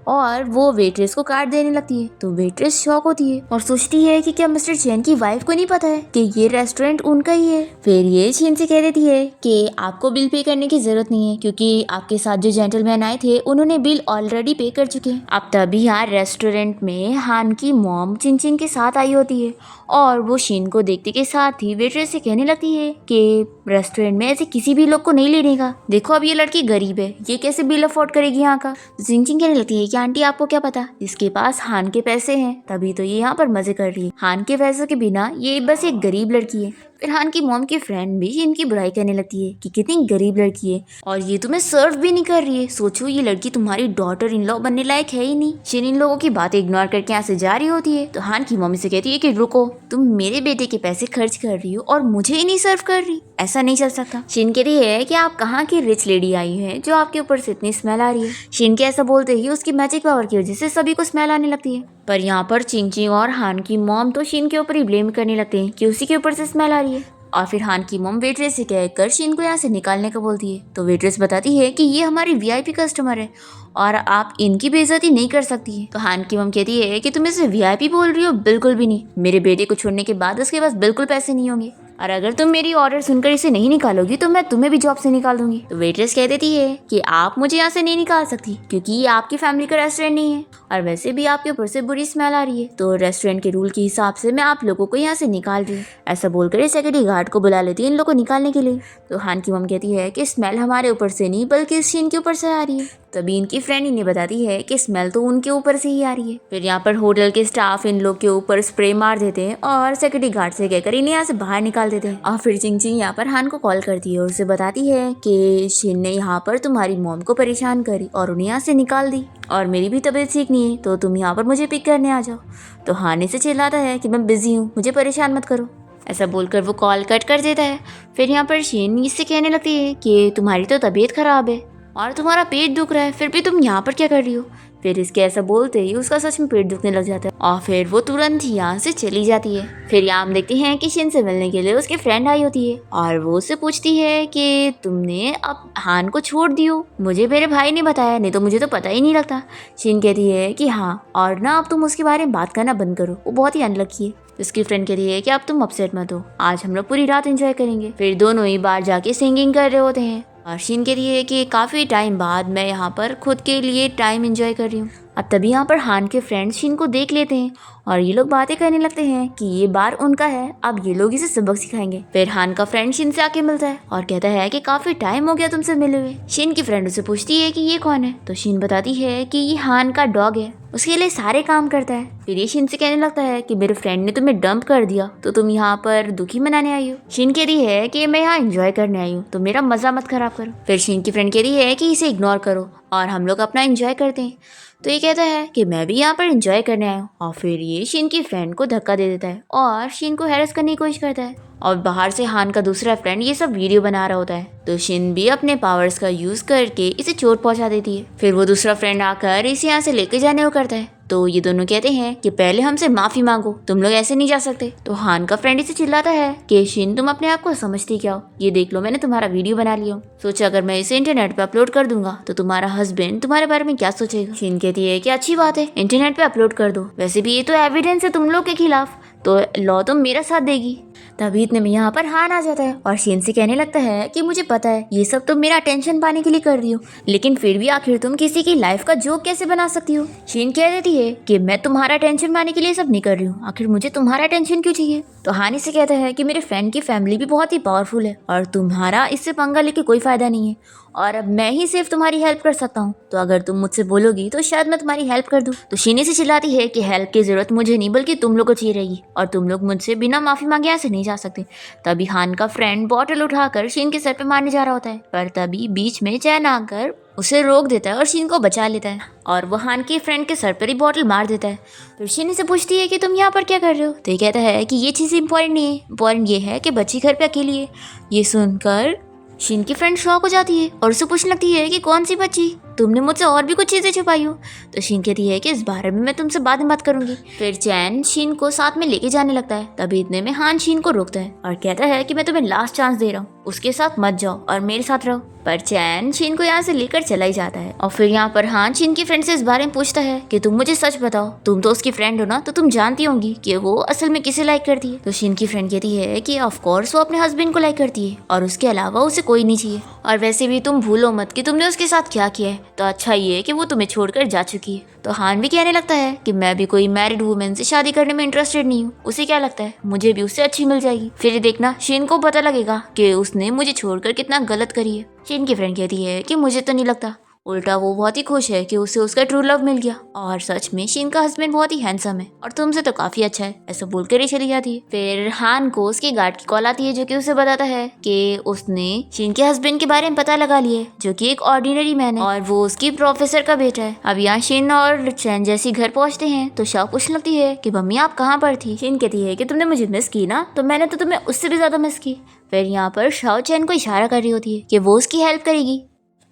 और वो वेट्रेस को कार्ड देने लगती है तो वेट्रेस शॉक होती है और सोचती है कि क्या मिस्टर चैन की वाइफ को नहीं पता है कि ये रेस्टोरेंट उनका ही है। फिर ये शीन से कह देती है कि आपको बिल पे करने की जरूरत नहीं है क्योंकि आपके साथ जो जेंटलमैन आए थे उन्होंने बिल ऑलरेडी पे कर चुके हैं। अब तभी यहाँ रेस्टोरेंट में हान की मॉम चिंचिन के साथ आई होती है और वो शीन को देखते के साथ ही वेट्रेस से कहने लगती है कि रेस्टोरेंट में ऐसे किसी भी लोग को नहीं लेने का, देखो अब ये लड़की गरीब है, ये कैसे बिल अफोर्ड करेगी यहाँ का। चिंचिन कहने लगती है कि आंटी आपको क्या पता, इसके पास हान के पैसे हैं तभी तो ये यहाँ पर मजे कर रही है, हान के पैसों के बिना ये बस एक गरीब लड़की है। फिर हान की मॉम की फ्रेंड भी इनकी बुराई करने लगती है कि कितनी गरीब लड़की है और ये तुम्हें सर्व भी नहीं कर रही है, सोचो ये लड़की तुम्हारी डॉटर इन लॉ बनने लायक है ही नहीं। शिन इन लोगों की बातें इग्नोर करके यहाँ से जा रही होती है तो हान की मम्मी से कहती है कि रुको, तुम मेरे बेटे के पैसे खर्च कर रही हो और मुझे ही नहीं सर्व कर रही, ऐसा नहीं चल सकता। शिन कहती है कि आप कहाँ की रिच लेडी आई है जो आपके ऊपर से इतनी स्मेल आ रही है। शिन के ऐसा बोलते ही उसकी मैजिक पावर की वजह से सभी को स्मेल आने लगती है पर यहाँ पर चिंचिंग और हान की मॉम तो शिन के ऊपर ही ब्लेम करने लगते हैं कि उसी के ऊपर से स्मेल आ रही है। और फिर हान की मॉम वेट्रेस से कहकर शीन को यहाँ से निकालने का बोलती है। तो वेट्रेस बताती है कि ये हमारी वीआईपी कस्टमर है और आप इनकी बेइज्जती नहीं कर सकती है। तो हान की मम कहती है कि तुम इसे वीआईपी बोल रही हो, बिल्कुल भी नहीं। मेरे बेटे को छोड़ने के बाद उसके पास बिल्कुल पैसे नहीं होंगे और अगर तुम मेरी ऑर्डर सुनकर इसे नहीं निकालोगी तो मैं तुम्हें भी जॉब से निकाल दूंगी। तो वेट्रेस कह देती है कि आप मुझे यहाँ से नहीं निकाल सकती क्योंकि ये आपकी फैमिली का रेस्टोरेंट नहीं है और वैसे भी आपके ऊपर से बुरी स्मेल आ रही है, तो रेस्टोरेंट के रूल के हिसाब से मैं आप लोगों को यहाँ से निकाल रही हूँ। ऐसा बोलकर सिक्योरिटी गार्ड को बुला लेती है इन लोगों को निकालने के लिए। तो हान की मम कहती है कि स्मेल हमारे ऊपर से नहीं बल्कि शीन के ऊपर से आ रही है। तभी इनकी फ्रेंड इन्हें बताती है कि स्मेल तो उनके ऊपर से ही आ रही है। फिर यहाँ पर होटल के स्टाफ इन लोग के ऊपर स्प्रे मार देते हैं और सिक्योरिटी गार्ड से कहकर इन्हें यहाँ से बाहर निकाल देते हैं। और फिर चिंग चिंग यहाँ पर हान को कॉल करती है और उसे बताती है कि शीन ने यहाँ पर तुम्हारी मॉम को परेशान करी और उन्हें यहाँ से निकाल दी और मेरी भी तबीयत ठीक नहीं है, तो तुम यहाँ पर मुझे पिक करने आ जाओ। तो हान से चिल्लाता है कि मैं बिजी हूँ, मुझे परेशान मत करो। ऐसा बोलकर वो कॉल कट कर देता है। फिर यहाँ पर शीन इससे कहने लगती है कि तुम्हारी तो तबीयत खराब है और तुम्हारा पेट दुख रहा है, फिर भी तुम यहाँ पर क्या कर रही हो। फिर इसके ऐसा बोलते ही उसका सच में पेट दुखने लग जाता है और फिर वो तुरंत ही यहाँ से चली जाती है। फिर यहाँ हम देखते हैं कि शीन से मिलने के लिए उसकी फ्रेंड आई होती है और वो उससे पूछती है कि तुमने अब हान को छोड़ दियो, मुझे मेरे भाई ने बताया, नहीं तो मुझे तो पता ही नहीं लगता। शीन कहती है कि हाँ, और ना अब तुम उसके बारे में बात करना बंद करो, वो बहुत ही अनलकी है। उसकी फ्रेंड कहती है कि अब तुम अपसेट मत हो, आज हम लोग पूरी रात एंजॉय करेंगे। फिर दोनों ही बाहर जाके सिंगिंग कर रहे होते हैं और शीन कहती है कि काफ़ी टाइम बाद मैं यहाँ पर खुद के लिए टाइम एंजॉय कर रही हूँ। अब तभी यहाँ पर हान के फ्रेंड्स शीन को देख लेते हैं और ये लोग बातें करने लगते हैं कि ये बार उनका है, अब ये लोग इसे सबक सिखाएंगे। फिर हान का फ्रेंड शीन से आके मिलता है और कहता है कि काफी टाइम हो गया तुमसे मिले हुए। शीन की फ्रेंड उसे पूछती है कि ये कौन है, तो शीन बताती है कि ये हान का डॉग है, उसके लिए सारे काम करता है। फिर ये शीन से कहने लगता है कि मेरे फ्रेंड ने तुम्हें डंप कर दिया तो तुम यहाँ पर दुखी मनाने आई हो। शीन कह रही है कि मैं यहाँ एंजॉय करने आई हूँ, तो मेरा मजा मत खराब करो। फिर शीन की फ्रेंड कह रही है कि इसे इग्नोर करो और हम लोग अपना एंजॉय करते हैं। तो ये कहता है कि मैं भी यहाँ पर एंजॉय करने आया हूँ और फिर ये शीन की फ्रेंड को धक्का दे देता है और शीन को हैरेस करने की कोशिश करता है। और बाहर से हान का दूसरा फ्रेंड ये सब वीडियो बना रहा होता है, तो शीन भी अपने पावर्स का यूज करके इसे चोट पहुंचा देती है। फिर वो दूसरा फ्रेंड आकर इसे यहाँ से लेके जाने को करता है, तो ये दोनों कहते हैं कि पहले हमसे माफी मांगो, तुम लोग ऐसे नहीं जा सकते। तो हान का फ्रेंड इसे चिल्लाता है कि शीन तुम अपने आप को समझती क्या हो, ये देख लो मैंने तुम्हारा वीडियो बना लिया, सोचा अगर मैं इसे इंटरनेट पे अपलोड कर दूंगा तो तुम्हारा हस्बैंड तुम्हारे बारे में क्या सोचेगा। शीन कहती है कि अच्छी बात है, इंटरनेट पे अपलोड कर दो, वैसे भी ये तो एविडेंस है तुम लोग के खिलाफ, तो लॉ तो मेरा साथ देगी। तभी इतने में यहाँ पर हान आ जाता है और शीन से कहने लगता है कि मुझे पता है ये सब तुम मेरा अटेंशन पाने के लिए कर रही हो, लेकिन फिर भी आखिर तुम किसी की लाइफ का जोक कैसे बना सकती हो। शीन कह देती है कि मैं तुम्हारा अटेंशन पाने के लिए सब नहीं कर रही हूँ, आखिर मुझे तुम्हारा अटेंशन क्यों चाहिए। तो हान से कहता है कि मेरे फ्रेंड की फैमिली भी बहुत ही पावरफुल है और तुम्हारा इससे पंगा लेके कोई फायदा नहीं है और अब मैं ही सिर्फ तुम्हारी हेल्प कर सकता हूँ, तो अगर तुम मुझसे बोलोगी तो शायद मैं तुम्हारी हेल्प कर दूँ। तो शीन से चिल्लाती है कि हेल्प की जरूरत मुझे नहीं बल्कि तुम लोग को चाहिए रहेगी और तुम लोग मुझसे बिना माफी मांगे यहाँ से नहीं जा सकते। तभी हान का फ्रेंड बॉटल उठाकर शीन के सर पे मारने जा रहा होता है, पर तभी बीच में चैन आकर उसे रोक देता है और शीन को बचा लेता है और वो हान के फ्रेंड के सर पर ही बॉटल मार देता है। फिर शीन से पूछती है कि तुम यहाँ पर क्या कर रहे हो, तो ये कहता है कि ये चीज़ इंपॉर्टेंट नहीं है, इंपॉर्टेंट ये है कि बच्ची घर पे अकेली है। ये सुनकर शीन की फ्रेंड शॉक हो जाती है और उसे पूछने लगती है कि कौन सी बच्ची, तुमने मुझसे और भी कुछ चीजें छुपाई हो। तो शीन कहती है कि इस बारे में मैं तुमसे बाद में बात करूंगी। फिर चैन शीन को साथ में लेके जाने लगता है, तभी इतने में हान शीन को रोकता है और कहता है कि मैं तुम्हें लास्ट चांस दे रहा हूँ, उसके साथ मत जाओ और मेरे साथ रहो। पर चैन शीन को यहाँ से लेकर चला ही जाता है और फिर यहाँ पर हान शीन की फ्रेंड से इस बारे में पूछता है कि तुम मुझे सच बताओ, तुम तो उसकी फ्रेंड हो ना, तो तुम जानती होंगी कि वो असल में किसे लाइक करती है। तो शीन की फ्रेंड कहती है कि ऑफ कोर्स वो अपने हस्बैंड को लाइक करती है और उसके अलावा उसे कोई नहीं चाहिए, और वैसे भी तुम भूलो मत कि तुमने उसके साथ क्या किया है, तो अच्छा ये कि वो तुम्हें छोड़कर जा चुकी है। तो हान भी कहने लगता है कि मैं भी कोई मैरिड वुमेन से शादी करने में इंटरेस्टेड नहीं हूँ, उसे क्या लगता है मुझे भी उससे अच्छी मिल जाएगी, फिर देखना शीन को पता लगेगा कि उसने मुझे छोड़कर कितना गलत करी है। शीन की फ्रेंड कहती है कि मुझे तो नहीं लगता, उल्टा वो बहुत ही खुश है कि उसे उसका ट्रू लव मिल गया और सच में शीन का हस्बैंड बहुत ही हैंडसम है और तुमसे तो काफी अच्छा है, ऐसा बोलकर ही चली जाती है। फिर हान को उसके गार्ड की कॉल आती है जो कि उसे बताता है कि उसने शीन के हस्बैंड के बारे में पता लगा लिया है, जो कि एक ऑर्डिनरी मैन है और वो उसकी प्रोफेसर का बेटा है। अब यहाँ शीन और चैन जैसी घर पहुंचते हैं तो शाओ पूछने लगती है कि मम्मी आप कहाँ पर थी। शीन कहती है कि तुमने मुझे मिस की ना, तो मैंने तो तुम्हें उससे भी ज्यादा मिस की। फिर यहाँ पर शाओ चैन को इशारा कर रही होती है कि वो उसकी हेल्प करेगी।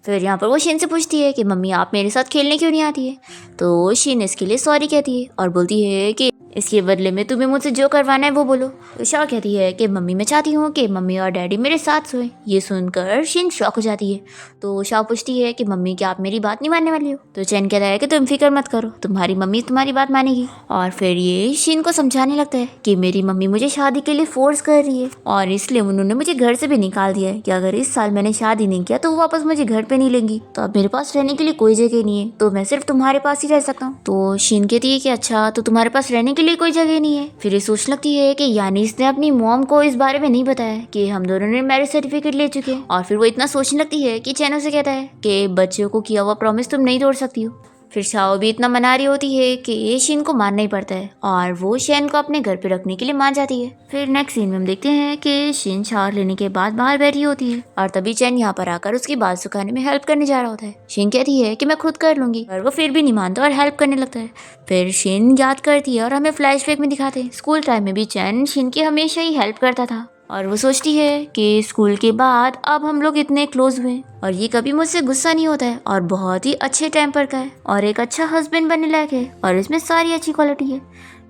फिर यहाँ पर वो शीन से पूछती है कि मम्मी आप मेरे साथ खेलने क्यों नहीं आती है, तो शीन इसके लिए सॉरी कहती है और बोलती है कि इसके बदले में तुम्हें मुझसे जो करवाना है वो बोलो। तो शाओ कहती है कि मम्मी मैं चाहती हूँ कि मम्मी और डैडी मेरे साथ सोए। ये सुनकर शिन शॉक हो जाती है। तो शाओ पूछती है कि मम्मी क्या आप मेरी बात नहीं मानने वाली हो? तो चैन कहता है कि तुम फिक्र मत करो, तुम्हारी मम्मी तुम्हारी बात मानेगी। और फिर ये शिन को समझाने लगता है कि मेरी मम्मी मुझे शादी के लिए फोर्स कर रही है और इसलिए उन्होंने मुझे घर से भी निकाल दिया है कि अगर इस साल मैंने शादी नहीं किया तो वो वापस मुझे घर पे नहीं लेंगी। तो अब मेरे पास रहने के लिए कोई जगह नहीं है, तो मैं सिर्फ तुम्हारे पास ही रह सकता हूँ। तो शिन कहती है कि अच्छा तो तुम्हारे पास रहने के लिए कोई जगह नहीं है। फिर ये सोच लगती है कि यानी इसने अपनी मॉम को इस बारे में नहीं बताया कि हम दोनों ने मैरिज सर्टिफिकेट ले चुके हैं। और फिर वो इतना सोचने लगती है कि चैनो से कहता है कि बच्चों को किया हुआ प्रॉमिस तुम नहीं तोड़ सकती हो। फिर शाओ भी इतना मना रही होती है कि शिन को मानना ही पड़ता है और वो शेन को अपने घर पे रखने के लिए मान जाती है। फिर नेक्स्ट सीन में हम देखते हैं कि शिन शावर लेने के बाद बाहर बैठी होती है और तभी चैन यहाँ पर आकर उसकी बाल सुखाने में हेल्प करने जा रहा होता है। शिन कहती है कि मैं खुद कर लूंगी, पर वो फिर भी नहीं मानता और हेल्प करने लगता है। फिर शिन याद करती है और हमें फ्लैशबैक में दिखाते हैं स्कूल टाइम में भी चैन शिन की हमेशा ही हेल्प करता था और वो सोचती है कि स्कूल के बाद अब हम लोग इतने क्लोज हुए और ये कभी मुझसे गुस्सा नहीं होता है और बहुत ही अच्छे टेम्पर का है और एक अच्छा हस्बैंड बनने लायक है और इसमें सारी अच्छी क्वालिटी है।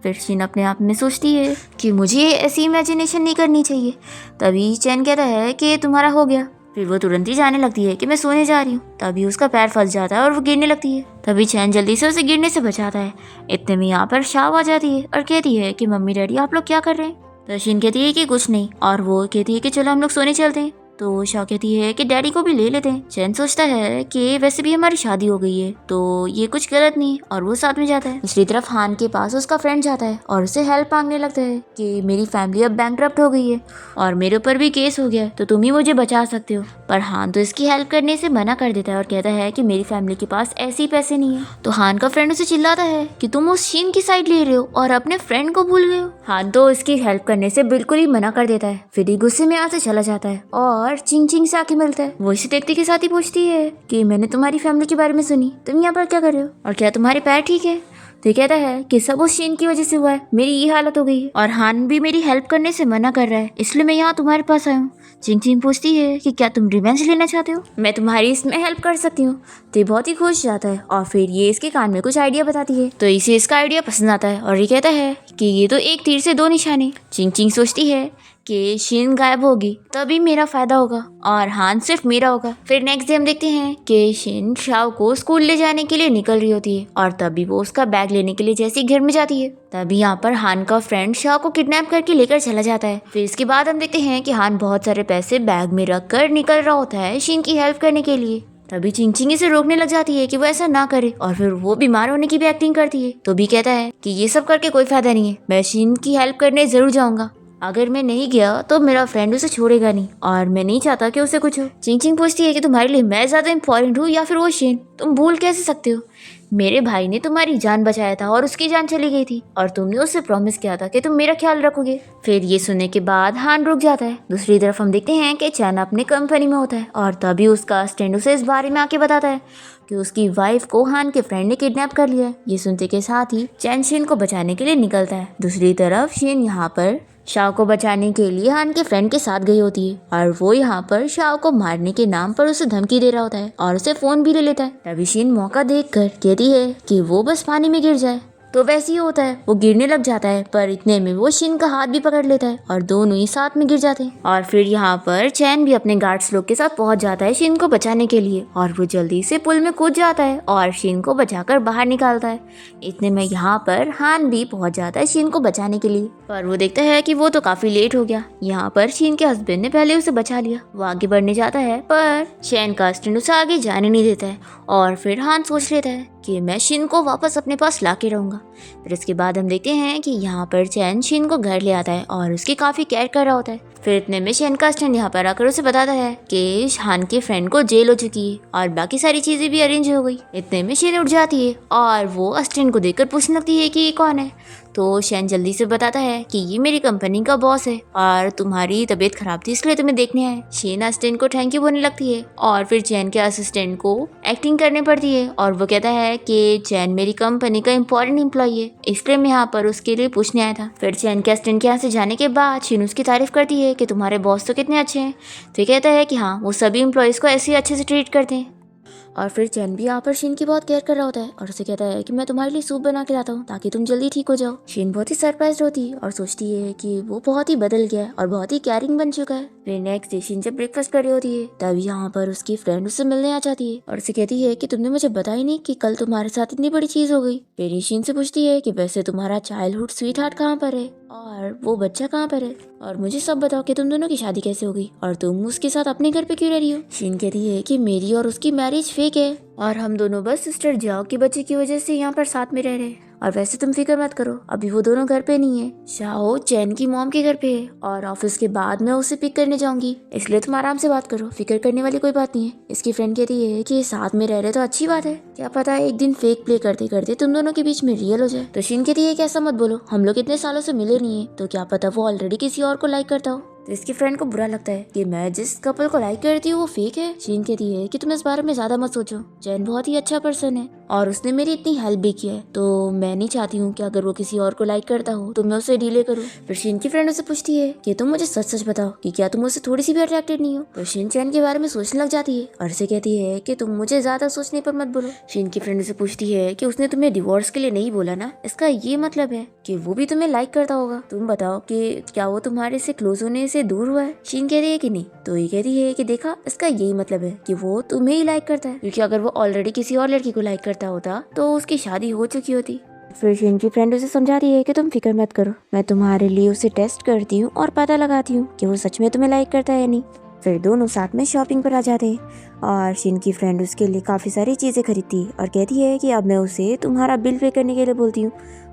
फिर शिन अपने आप में सोचती है कि मुझे ऐसी इमेजिनेशन नहीं करनी चाहिए। तभी चैन कहता है कि तुम्हारा हो गया। फिर वो तुरंत ही जाने लगती है कि मैं सोने जा रही हूँ। तभी उसका पैर फंस जाता है और वो गिरने लगती है। तभी चैन जल्दी से उसे गिरने से बचाता है। इतने में यहाँ पर शाव आ जाती है और कहती है कि मम्मी डैडी आप लोग क्या कर रहे हैं? तो शिन कहती है कि कुछ नहीं और वो कहती है कि चलो हम लोग सोने चलते हैं। तो शाओ कहती है कि डैडी को भी ले लेते हैं। चैन सोचता है कि वैसे भी हमारी शादी हो गई है तो ये कुछ गलत नहीं और वो साथ में जाता है। दूसरी तरफ हान के पास उसका फ्रेंड जाता है और उसे हेल्प मांगने लगता है कि मेरी फैमिली अब बैंकरप्ट हो गई है और मेरे ऊपर भी केस हो गया है तो तुम ही मुझे बचा सकते हो। पर हान तो इसकी हेल्प करने से मना कर देता है और कहता है कि मेरी फैमिली के पास ऐसे ही पैसे नहीं है। तो हान का फ्रेंड उसे चिल्लाता है कि तुम उस शिन की साइड ले रहे हो और अपने फ्रेंड को भूल गए हो। हान तो इसकी हेल्प करने से बिल्कुल ही मना कर देता है। फिर ही गुस्से में यहाँ से चला जाता है और चिंग चिंग से आके मिलता है। वो इसे देखते के साथ ही पूछती है कि मैंने तुम्हारी फैमिली के बारे में सुनी, तुम यहाँ पर क्या कर रहे हो और क्या तुम्हारे पैर ठीक है? तो कहता है कि सब उस शिन की वजह से हुआ है, मेरी ये हालत हो गई है और हान भी मेरी हेल्प करने से मना कर रहा है इसलिए मैं यहाँ तुम्हारे पास आया हूँ। चिंग चिंग पूछती है कि क्या तुम रिवेंज लेना चाहते हो? मैं तुम्हारी इसमें हेल्प कर सकती हूँ। तो ये बहुत ही खुश जाता है और फिर ये इसके कान में कुछ आइडिया बताती है तो इसे इसका आइडिया पसंद आता है और ये कहता है कि ये तो एक तीर से दो निशाने। चिंग चिंग सोचती है कि शिन गायब होगी तभी मेरा फायदा होगा और हान सिर्फ मेरा होगा। फिर नेक्स्ट डे हम देखते हैं कि शिन शाओ को स्कूल ले जाने के लिए निकल रही होती है और तभी वो उसका बैग लेने के लिए जैसे ही घर में जाती है तभी यहाँ पर हान का फ्रेंड शाओ को किडनैप करके लेकर चला जाता है। फिर इसके बाद हम देखते हैं कि हान बहुत सारे पैसे बैग में रख कर निकल रहा होता है शिन की हेल्प करने के लिए। तभी चिंग चिंग इसे रोकने लग जाती है कि वो ऐसा ना करे और फिर वो बीमार होने की भी एक्टिंग करती है। तो भी कहता है कि ये सब करके कोई फायदा नहीं है, मैं शिन की हेल्प करने जरूर जाऊंगा, अगर मैं नहीं गया तो मेरा फ्रेंड उसे छोड़ेगा नहीं और मैं नहीं चाहता कि उसे कुछ हो। चिंग चिंग पूछती है कि तुम्हारे लिए मैं ज्यादा इम्पोर्टेंट हूँ या फिर वो शिन? तुम भूल कैसे सकते हो? मेरे भाई ने तुम्हारी जान बचाया था और उसकी जान चली गई थी और तुमने उससे प्रॉमिस किया था कि तुम मेरा ख्याल रखोगे। फिर ये सुनने के बाद हान रुक जाता है। दूसरी तरफ हम देखते हैं कि चैन अपने कंपनी में होता है और तभी उसका असिस्टेंट उसे इस बारे में आके बताता है कि उसकी वाइफ को हान के फ्रेंड ने किडनैप कर लिया है। ये सुनते के साथ ही चैन शिन को बचाने के लिए निकलता है। दूसरी तरफ शिन यहाँ पर शाओ को बचाने के लिए हान के फ्रेंड के साथ गई होती है और वो यहाँ पर शाओ को मारने के नाम पर उसे धमकी दे रहा होता है और उसे फोन भी ले लेता है। तभी शिन मौका देखकर कहती है कि वो बस पानी में गिर जाए तो वैसे ही होता है, वो गिरने लग जाता है पर इतने में वो शिन का हाथ भी पकड़ लेता है और दोनों ही साथ में गिर जाते हैं। और फिर यहाँ पर चैन भी अपने गार्ड्स लोग के साथ पहुंच जाता है शिन को बचाने के लिए और वो जल्दी से पुल में कूद जाता है और शिन को बचाकर बाहर निकालता है। इतने में यहाँ पर हान भी पहुंच जाता है शिन को बचाने के लिए पर वो देखता है कि वो तो काफी लेट हो गया। यहाँ पर शिन के हस्बैंड ने पहले उसे बचा लिया। वो आगे बढ़ने जाता है पर चैन का असिस्टेंट उसे आगे जाने नहीं देता है और फिर हान सोच लेता है कि मैं शिन को वापस अपने पास लाके रहूंगा। फिर इसके बाद हम देखते हैं कि यहाँ पर चैन शिन को घर ले आता है और उसकी काफी केयर कर रहा होता है। फिर इतने में चैन का असिस्टेंट यहाँ पर आकर उसे बताता है कि हान के फ्रेंड को जेल हो चुकी है और बाकी सारी चीजें भी अरेंज हो गई। इतने में शिन उठ जाती है और वो असिस्टेंट को देखकर पूछने लगती है कि ये कौन है। तो शैन जल्दी से बताता है कि ये मेरी कंपनी का बॉस है और तुम्हारी तबीयत खराब थी इसलिए तुम्हें देखने आए। शेन असिस्टेंट को थैंक यू बोलने लगती है और फिर चैन के असिस्टेंट को एक्टिंग करनी पड़ती है और वो कहता है कि चैन मेरी कंपनी का इम्पोर्टेंट एम्प्लॉई है इसलिए मैं यहाँ पर उसके लिए पूछने आया था। फिर चैन के असिस्टेंट के यहाँ से जाने के बाद शेन उसकी तारीफ करती है कि तुम्हारे बॉस तो कितने अच्छे हैं। तो कहता है कि हाँ वो सभी एम्प्लॉयज़ को ऐसे ही अच्छे से ट्रीट करते हैं। और फिर चैन भी यहाँ पर शीन की बहुत केयर कर रहा होता है और उसे कहता है कि मैं तुम्हारे लिए सूप बना के लाता हूँ ताकि तुम जल्दी ठीक हो जाओ। शीन बहुत ही सरप्राइज होती है और सोचती है कि वो बहुत ही बदल गया है और बहुत ही केयरिंग बन चुका है। फिर नेक्स्ट डे शीन जब ब्रेकफास्ट कर रही होती है तब यहाँ पर उसकी फ्रेंड उससे मिलने आ जाती है और उसे कहती है कि तुमने मुझे बताया नहीं कि कल तुम्हारे साथ इतनी बड़ी चीज हो गई। फिर ये शीन से पूछती है कि वैसे तुम्हारा चाइल्डहुड स्वीट हार्ट कहाँ पर है और वो बच्चा कहाँ पर है और मुझे सब बताओ कि तुम दोनों की शादी कैसे हो गई और तुम उसके साथ अपने घर पे क्यों रह रही हो। शीन कहती है कि मेरी और उसकी मैरिज फेक है और हम दोनों बस सिस्टर जाओ के बच्चे की वजह से यहाँ पर साथ में रह रहे हैं और वैसे तुम फिक्र मत करो, अभी वो दोनों घर पे नहीं है। शाओ चैन की मॉम के घर पे है और ऑफिस के बाद मैं उसे पिक करने जाऊंगी, इसलिए तुम आराम से बात करो, फिक्र करने वाली कोई बात नहीं है। इसकी फ्रेंड कहती है कि साथ में रह रहे तो अच्छी बात है, क्या पता है एक दिन फेक प्ले करते करते तुम दोनों के बीच में रियल हो जाए। तो शीन कहती है कि ऐसा मत बोलो, हम लोग इतने सालों से मिले नहीं है, तो क्या पता वो ऑलरेडी किसी और को लाइक करता हो। तो इसकी फ्रेंड को बुरा लगता है कि मैं जिस कपल को लाइक करती हूँ वो फेक है। शीन कहती है कि तुम इस बारे में ज्यादा मत सोचो, चैन बहुत ही अच्छा पर्सन है और उसने मेरी इतनी हेल्प भी की है, तो मैं नहीं चाहती हूँ कि अगर वो किसी और को लाइक करता हो तो मैं उसे डिले करूँ। फिर शीन की फ्रेंड उसे पूछती है कि तुम मुझे सच सच बताओ कि क्या तुम उससे थोड़ी सी भी अट्रैक्टेड नहीं हो। तो शीन चैन के बारे में सोचने लग जाती है और उसे कहती है कि तुम मुझे ज्यादा सोचने पर मत बोलो। शीन की फ्रेंड उसे पूछती है कि उसने तुम्हें डिवोर्स के लिए नहीं बोला ना, इसका ये मतलब है कि वो भी तुम्हें लाइक करता होगा, तुम बताओ कि क्या वो तुम्हारे से क्लोज होने से दूर हुआ है। शीन कह रही है कि नहीं, तो ये कहती है कि देखा इसका यही मतलब है कि वो तुम्हें ही लाइक करता है, क्योंकि अगर वो ऑलरेडी किसी और लड़की को लाइक करता होता तो उसकी शादी हो चुकी होती। फिर शीन की फ्रेंड उसे समझाती है कि तुम फिक्र मत करो, मैं तुम्हारे लिए उसे टेस्ट करती हूँ और पता लगाती हूँ कि वो सच में तुम्हें लाइक करता है या नहीं। फिर दोनों साथ में शॉपिंग पर आ जाते हैं और शीन की फ्रेंड उसके लिए काफ़ी सारी चीज़ें खरीदती है और कहती है कि अब मैं उसे तुम्हारा बिल पे करने के लिए बोलती हूँ,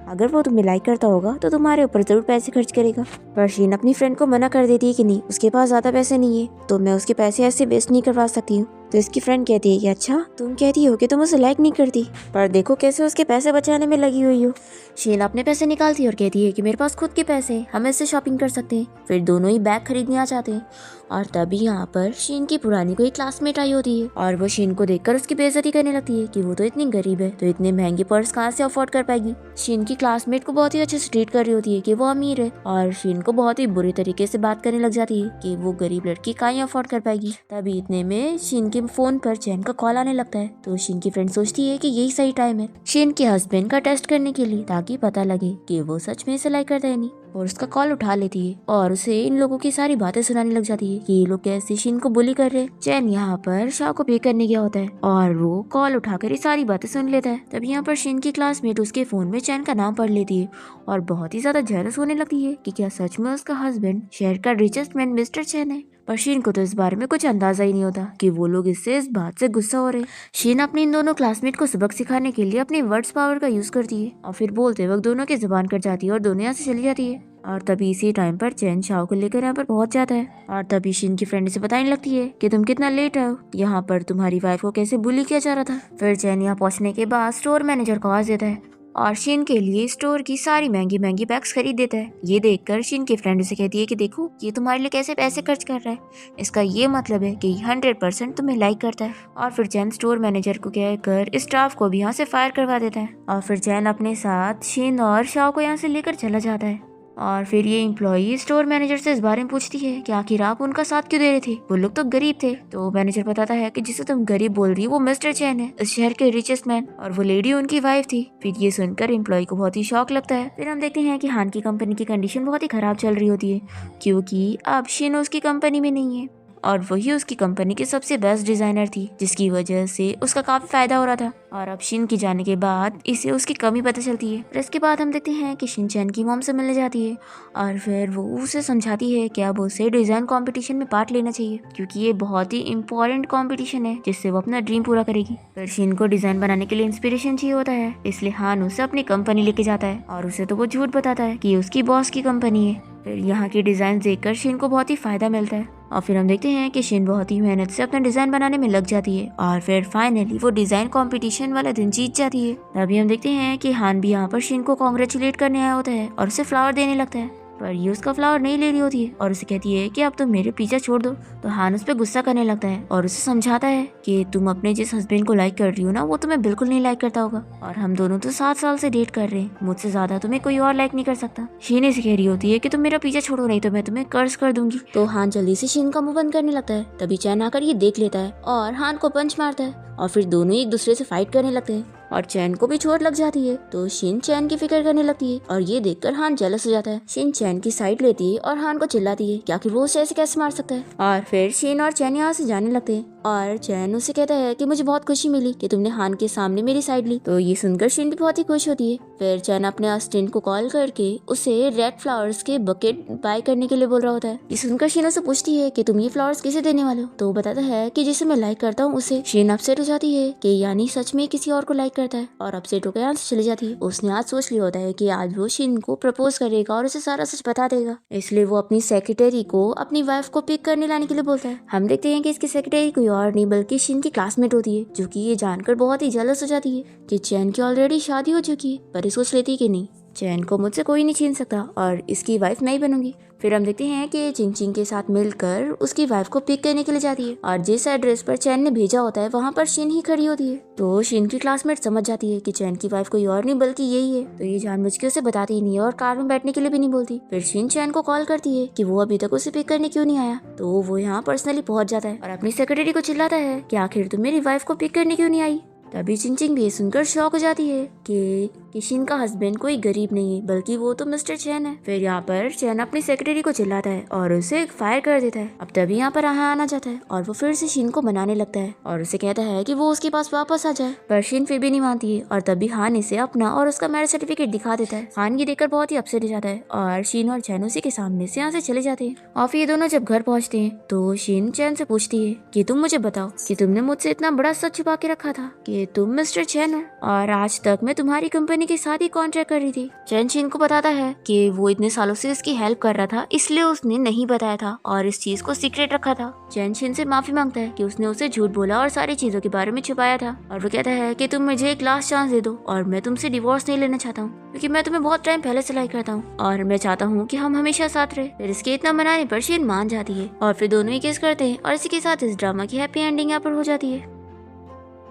अगर वो तुम्हें लाइक करता होगा तो तुम्हारे ऊपर जरूर पैसे खर्च करेगा। पर शीन अपनी फ्रेंड को मना कर देती है कि नहीं, उसके पास ज़्यादा पैसे नहीं है तो मैं उसके पैसे ऐसे वेस्ट नहीं करवा सकती हूँ। तो इसकी फ्रेंड कहती है कि अच्छा तुम कहती हो कि तुम उसे लाइक नहीं करती, पर देखो कैसे उसके पैसे बचाने में लगी हुई हो। शीन अपने पैसे निकालती है और कहती है कि मेरे पास खुद के पैसे हैं, हम इससे शॉपिंग कर सकते हैं। फिर दोनों ही बैग खरीदने आ जाते हैं और तभी यहाँ पर शीन की पुरानी कोई क्लासमेट आई होती है और वो शीन को देखकर उसकी बेइज्जती करने लगती है कि वो तो इतनी गरीब है तो इतने महंगे पर्स कहाँ से अफोर्ड कर पाएगी। शीन की क्लासमेट को बहुत ही अच्छे से ट्रीट कर रही होती है कि वो अमीर है और शीन को बहुत ही बुरी तरीके से बात करने लग जाती है कि वो गरीब लड़की कहाँ ही अफोर्ड कर पाएगी। तभी इतने में शीन के फोन पर चैन का कॉल आने लगता है, तो शीन की फ्रेंड सोचती है कि यही सही टाइम है शीन के हस्बैंड का टेस्ट करने के लिए, ताकि पता लगे कि वो सच में इसे लाइक करता है नहीं। और उसका कॉल उठा लेती है और उसे इन लोगों की सारी बातें सुनाने लग जाती है कि ये लोग कैसे शीन को बुली कर रहे हैं। चैन यहाँ पर शाह को पे करने गया होता है और वो कॉल उठाकर ये सारी बातें सुन लेता है। तब यहाँ पर शीन की क्लासमेट उसके फोन में चैन का नाम पढ़ लेती है और बहुत ही ज्यादा जेलस होने लगती है कि क्या सच में उसका हस्बैंड शहर का रिचेस्ट मैन मिस्टर चैन है। पर शीन को तो इस बारे में कुछ अंदाजा ही नहीं होता कि वो लोग इससे इस बात से गुस्सा हो रहे। शीन अपनी इन दोनों क्लासमेट को सबक सिखाने के लिए अपनी वर्ड्स पावर का यूज करती है और फिर बोलते वक्त दोनों की जुबान कट जाती है और दोनों यहाँ से चली जाती है। और तभी इसी टाइम पर चैन शाओ को लेकर यहाँ पर पहुंच जाता है और तभी शीन की फ्रेंड से बताने लगती है कि तुम कितना लेट आए हो, यहाँ पर तुम्हारी वाइफ को कैसे बुली किया जा रहा था। फिर चैन यहाँ पहुंचने के बाद स्टोर मैनेजर को आवाज देता है और शीन के लिए स्टोर की सारी महंगी महंगी बैग्स खरीद देता है। ये देखकर शीन की फ्रेंड उसे कहती है कि देखो ये तुम्हारे लिए कैसे पैसे खर्च कर रहा है, इसका ये मतलब है कि 100% तुम्हें लाइक करता है। और फिर चैन स्टोर मैनेजर को कहकर स्टाफ को भी यहाँ से फायर करवा देता है और फिर चैन अपने साथ शीन और शाओ को यहाँ से लेकर चला जाता है। और फिर ये एम्प्लॉई स्टोर मैनेजर से इस बारे में पूछती है कि आखिर आप उनका साथ क्यों दे रहे थे, वो लोग तो गरीब थे। तो मैनेजर बताता है कि जिसे तुम गरीब बोल रही हो वो मिस्टर चैन है, इस शहर के रिचेस्ट मैन, और वो लेडी उनकी वाइफ थी। फिर ये सुनकर एम्प्लॉई को बहुत ही शौक लगता है। फिर हम देखते हैं कि हान की कंपनी की कंडीशन बहुत ही खराब चल रही होती है क्योंकि अब शीन उसकी कंपनी में नहीं है और वही उसकी कंपनी की सबसे बेस्ट डिजाइनर थी, जिसकी वजह से उसका काफी फायदा हो रहा था। और अब शीन की जाने के बाद इसे उसकी कमी पता चलती है। फिर इसके बाद हम देखते हैं कि शीन चैन की मॉम से मिलने जाती है और फिर वो उसे समझाती है कि अब उसे डिजाइन कंपटीशन में पार्ट लेना चाहिए क्योंकि ये बहुत ही इम्पोर्टेंट कंपटीशन है जिससे वो अपना ड्रीम पूरा करेगी। फिर शीन को डिजाइन बनाने के लिए इंस्पिरेशन चाहिए होता है, इसलिए हान उसे अपनी कंपनी लेके जाता है और उसे तो वो झूठ बताता है कि ये उसकी बॉस की कंपनी है। फिर यहाँ की डिजाइन देखकर शीन को बहुत ही फायदा मिलता है और फिर हम देखते हैं कि शीन बहुत ही मेहनत से अपना डिजाइन बनाने में लग जाती है और फिर फाइनली वो डिजाइन कंपटीशन वाला दिन जीत जाती है। तभी हम देखते हैं कि हान भी यहाँ पर शीन को कॉन्ग्रेचुलेट करने आया होता है और उसे फ्लावर देने लगता है। पर ये उसका फ्लावर नहीं ले रही होती है और उसे कहती है कि अब तुम मेरे पीछे छोड़ दो। तो हान उस पर गुस्सा करने लगता है और उसे समझाता है कि तुम अपने जिस हस्बैंड को लाइक कर रही हो ना, वो तुम्हें बिल्कुल नहीं लाइक करता होगा और हम दोनों तो 7 साल से डेट कर रहे हैं, मुझसे ज्यादा तुम्हें कोई और लाइक नहीं कर सकता। शीन इसे कह रही होती है कि तुम मेरा पीछे छोड़ो, नहीं तो मैं तुम्हें कर्ज कर दूंगी। तो हान जल्दी से शीन का मुंह बंद करने लगता है। तभी चैन आकर ये देख लेता है और हान को पंच मारता है और फिर दोनों एक दूसरे से फाइट करने लगते हैं और चैन को भी चोट लग जाती है। तो शीन चैन की फिक्र करने लगती है और ये देखकर हान जेलस हो जाता है। शीन चैन की साइड लेती है और हान को चिल्लाती है कि आखिर वो उसे ऐसे कैसे मार सकता है। और फिर शीन और चैन यहाँ से जाने लगते हैं और चैन उसे कहता है कि मुझे बहुत खुशी मिली कि तुमने हान के सामने मेरी साइड ली। तो ये सुनकर शीन भी बहुत ही खुश होती है। फिर चैन अपने असिस्टेंट को कॉल करके उसे रेड फ्लावर्स के बकेट बाय करने के लिए बोल रहा होता है। ये सुनकर शीन उसे पूछती है कि तुम ये फ्लावर्स किसे देने वाले हो। तो वो बताता है कि जिसे मैं लाइक करता हूँ उसे। शीन अपसेट हो जाती है कि यानी सच में किसी और को लाइक करता है और अपसेट होकर यहाँ से चली जाती है। उसने आज सोच लिया होता है कि आज वो शीन को प्रपोज करेगा और उसे सारा सच बता देगा, इसलिए वो अपनी सेक्रेटरी को अपनी वाइफ को पिक करने लाने के लिए बोलता है। हम देखते हैं कि इसकी सेक्रेटरी कोई और नहीं बल्कि शीन की क्लासमेट होती है, जो कि ये जानकर बहुत ही जेलस हो जाती है कि चैन की ऑलरेडी शादी हो चुकी है, पर ये सोच लेती है कि नहीं, चैन को मुझसे कोई नहीं छीन सकता और इसकी वाइफ मैं ही बनूंगी। फिर हम देखते हैं कि चिंग चिंग के साथ मिलकर उसकी वाइफ को पिक करने के लिए जाती है और जिस एड्रेस पर चैन ने भेजा होता है वहाँ पर शीन ही खड़ी होती है। तो शीन की क्लासमेट समझ जाती है कि चैन की वाइफ कोई और नहीं बल्कि यही है। तो ये जानबूझ के उसे बताती ही नहीं है और कार में बैठने के लिए भी नहीं बोलती। फिर शीन चैन को कॉल करती है कि वो अभी तक उसे पिक करने क्यों नहीं आया। तो वो यहाँ पर्सनली पहुंच जाता है और अपनी सेक्रेटरी को चिल्लाता है कि आखिर तुम मेरी वाइफ को पिक करने क्यों नहीं आई। तभी चिंग चिंग भी सुनकर शॉक हो जाती है कि शीन का हस्बैंड कोई गरीब नहीं है बल्कि वो तो मिस्टर चैन है। फिर यहाँ पर चैन अपनी सेक्रेटरी को चिल्लाता है और उसे फायर कर देता है। अब तभी यहाँ पर आहान आ जाता है और वो फिर से शीन को मनाने लगता है और उसे कहता है कि वो उसके पास वापस आ जाए, पर शीन फिर भी नहीं मानती है और तभी हान इसे अपना और उसका मैरिज सर्टिफिकेट दिखा देता है। हान ये देखकर बहुत ही अपसेट हो जाता है और शीन और चैन उसी के सामने से यहाँ से चले जाते हैं। और फिर ये दोनों जब घर पहुँचते हैं तो शीन चैन से पूछती है कि तुम मुझे बताओ कि तुमने मुझसे इतना बड़ा सच छुपा के रखा था कि तुम मिस्टर चैन हो और आज तक मैं तुम्हारी कंपनी के साथ ही कॉन्ट्रैक्ट कर रही थी। चैन शीन को बताता है कि वो इतने सालों से उसकी हेल्प कर रहा था, इसलिए उसने नहीं बताया था और इस चीज को सीक्रेट रखा था। चैन शीन से माफी मांगता है कि उसने उसे झूठ बोला और सारी चीजों के बारे में छुपाया था और वो कहता है कि तुम मुझे एक लास्ट चांस दे दो और मैं तुमसे डिवोर्स नहीं लेना चाहता हूँ क्योंकि मैं तुम्हें बहुत टाइम पहले से लाइक करता हूँ और मैं चाहता हूँ कि हम हमेशा साथ रहे। फिर इसके इतना मनाने पर शीन मान जाती है और फिर दोनों ही किस करते हैं और इसी के साथ इस ड्रामा की हैप्पी एंडिंग यहाँ पर हो जाती है।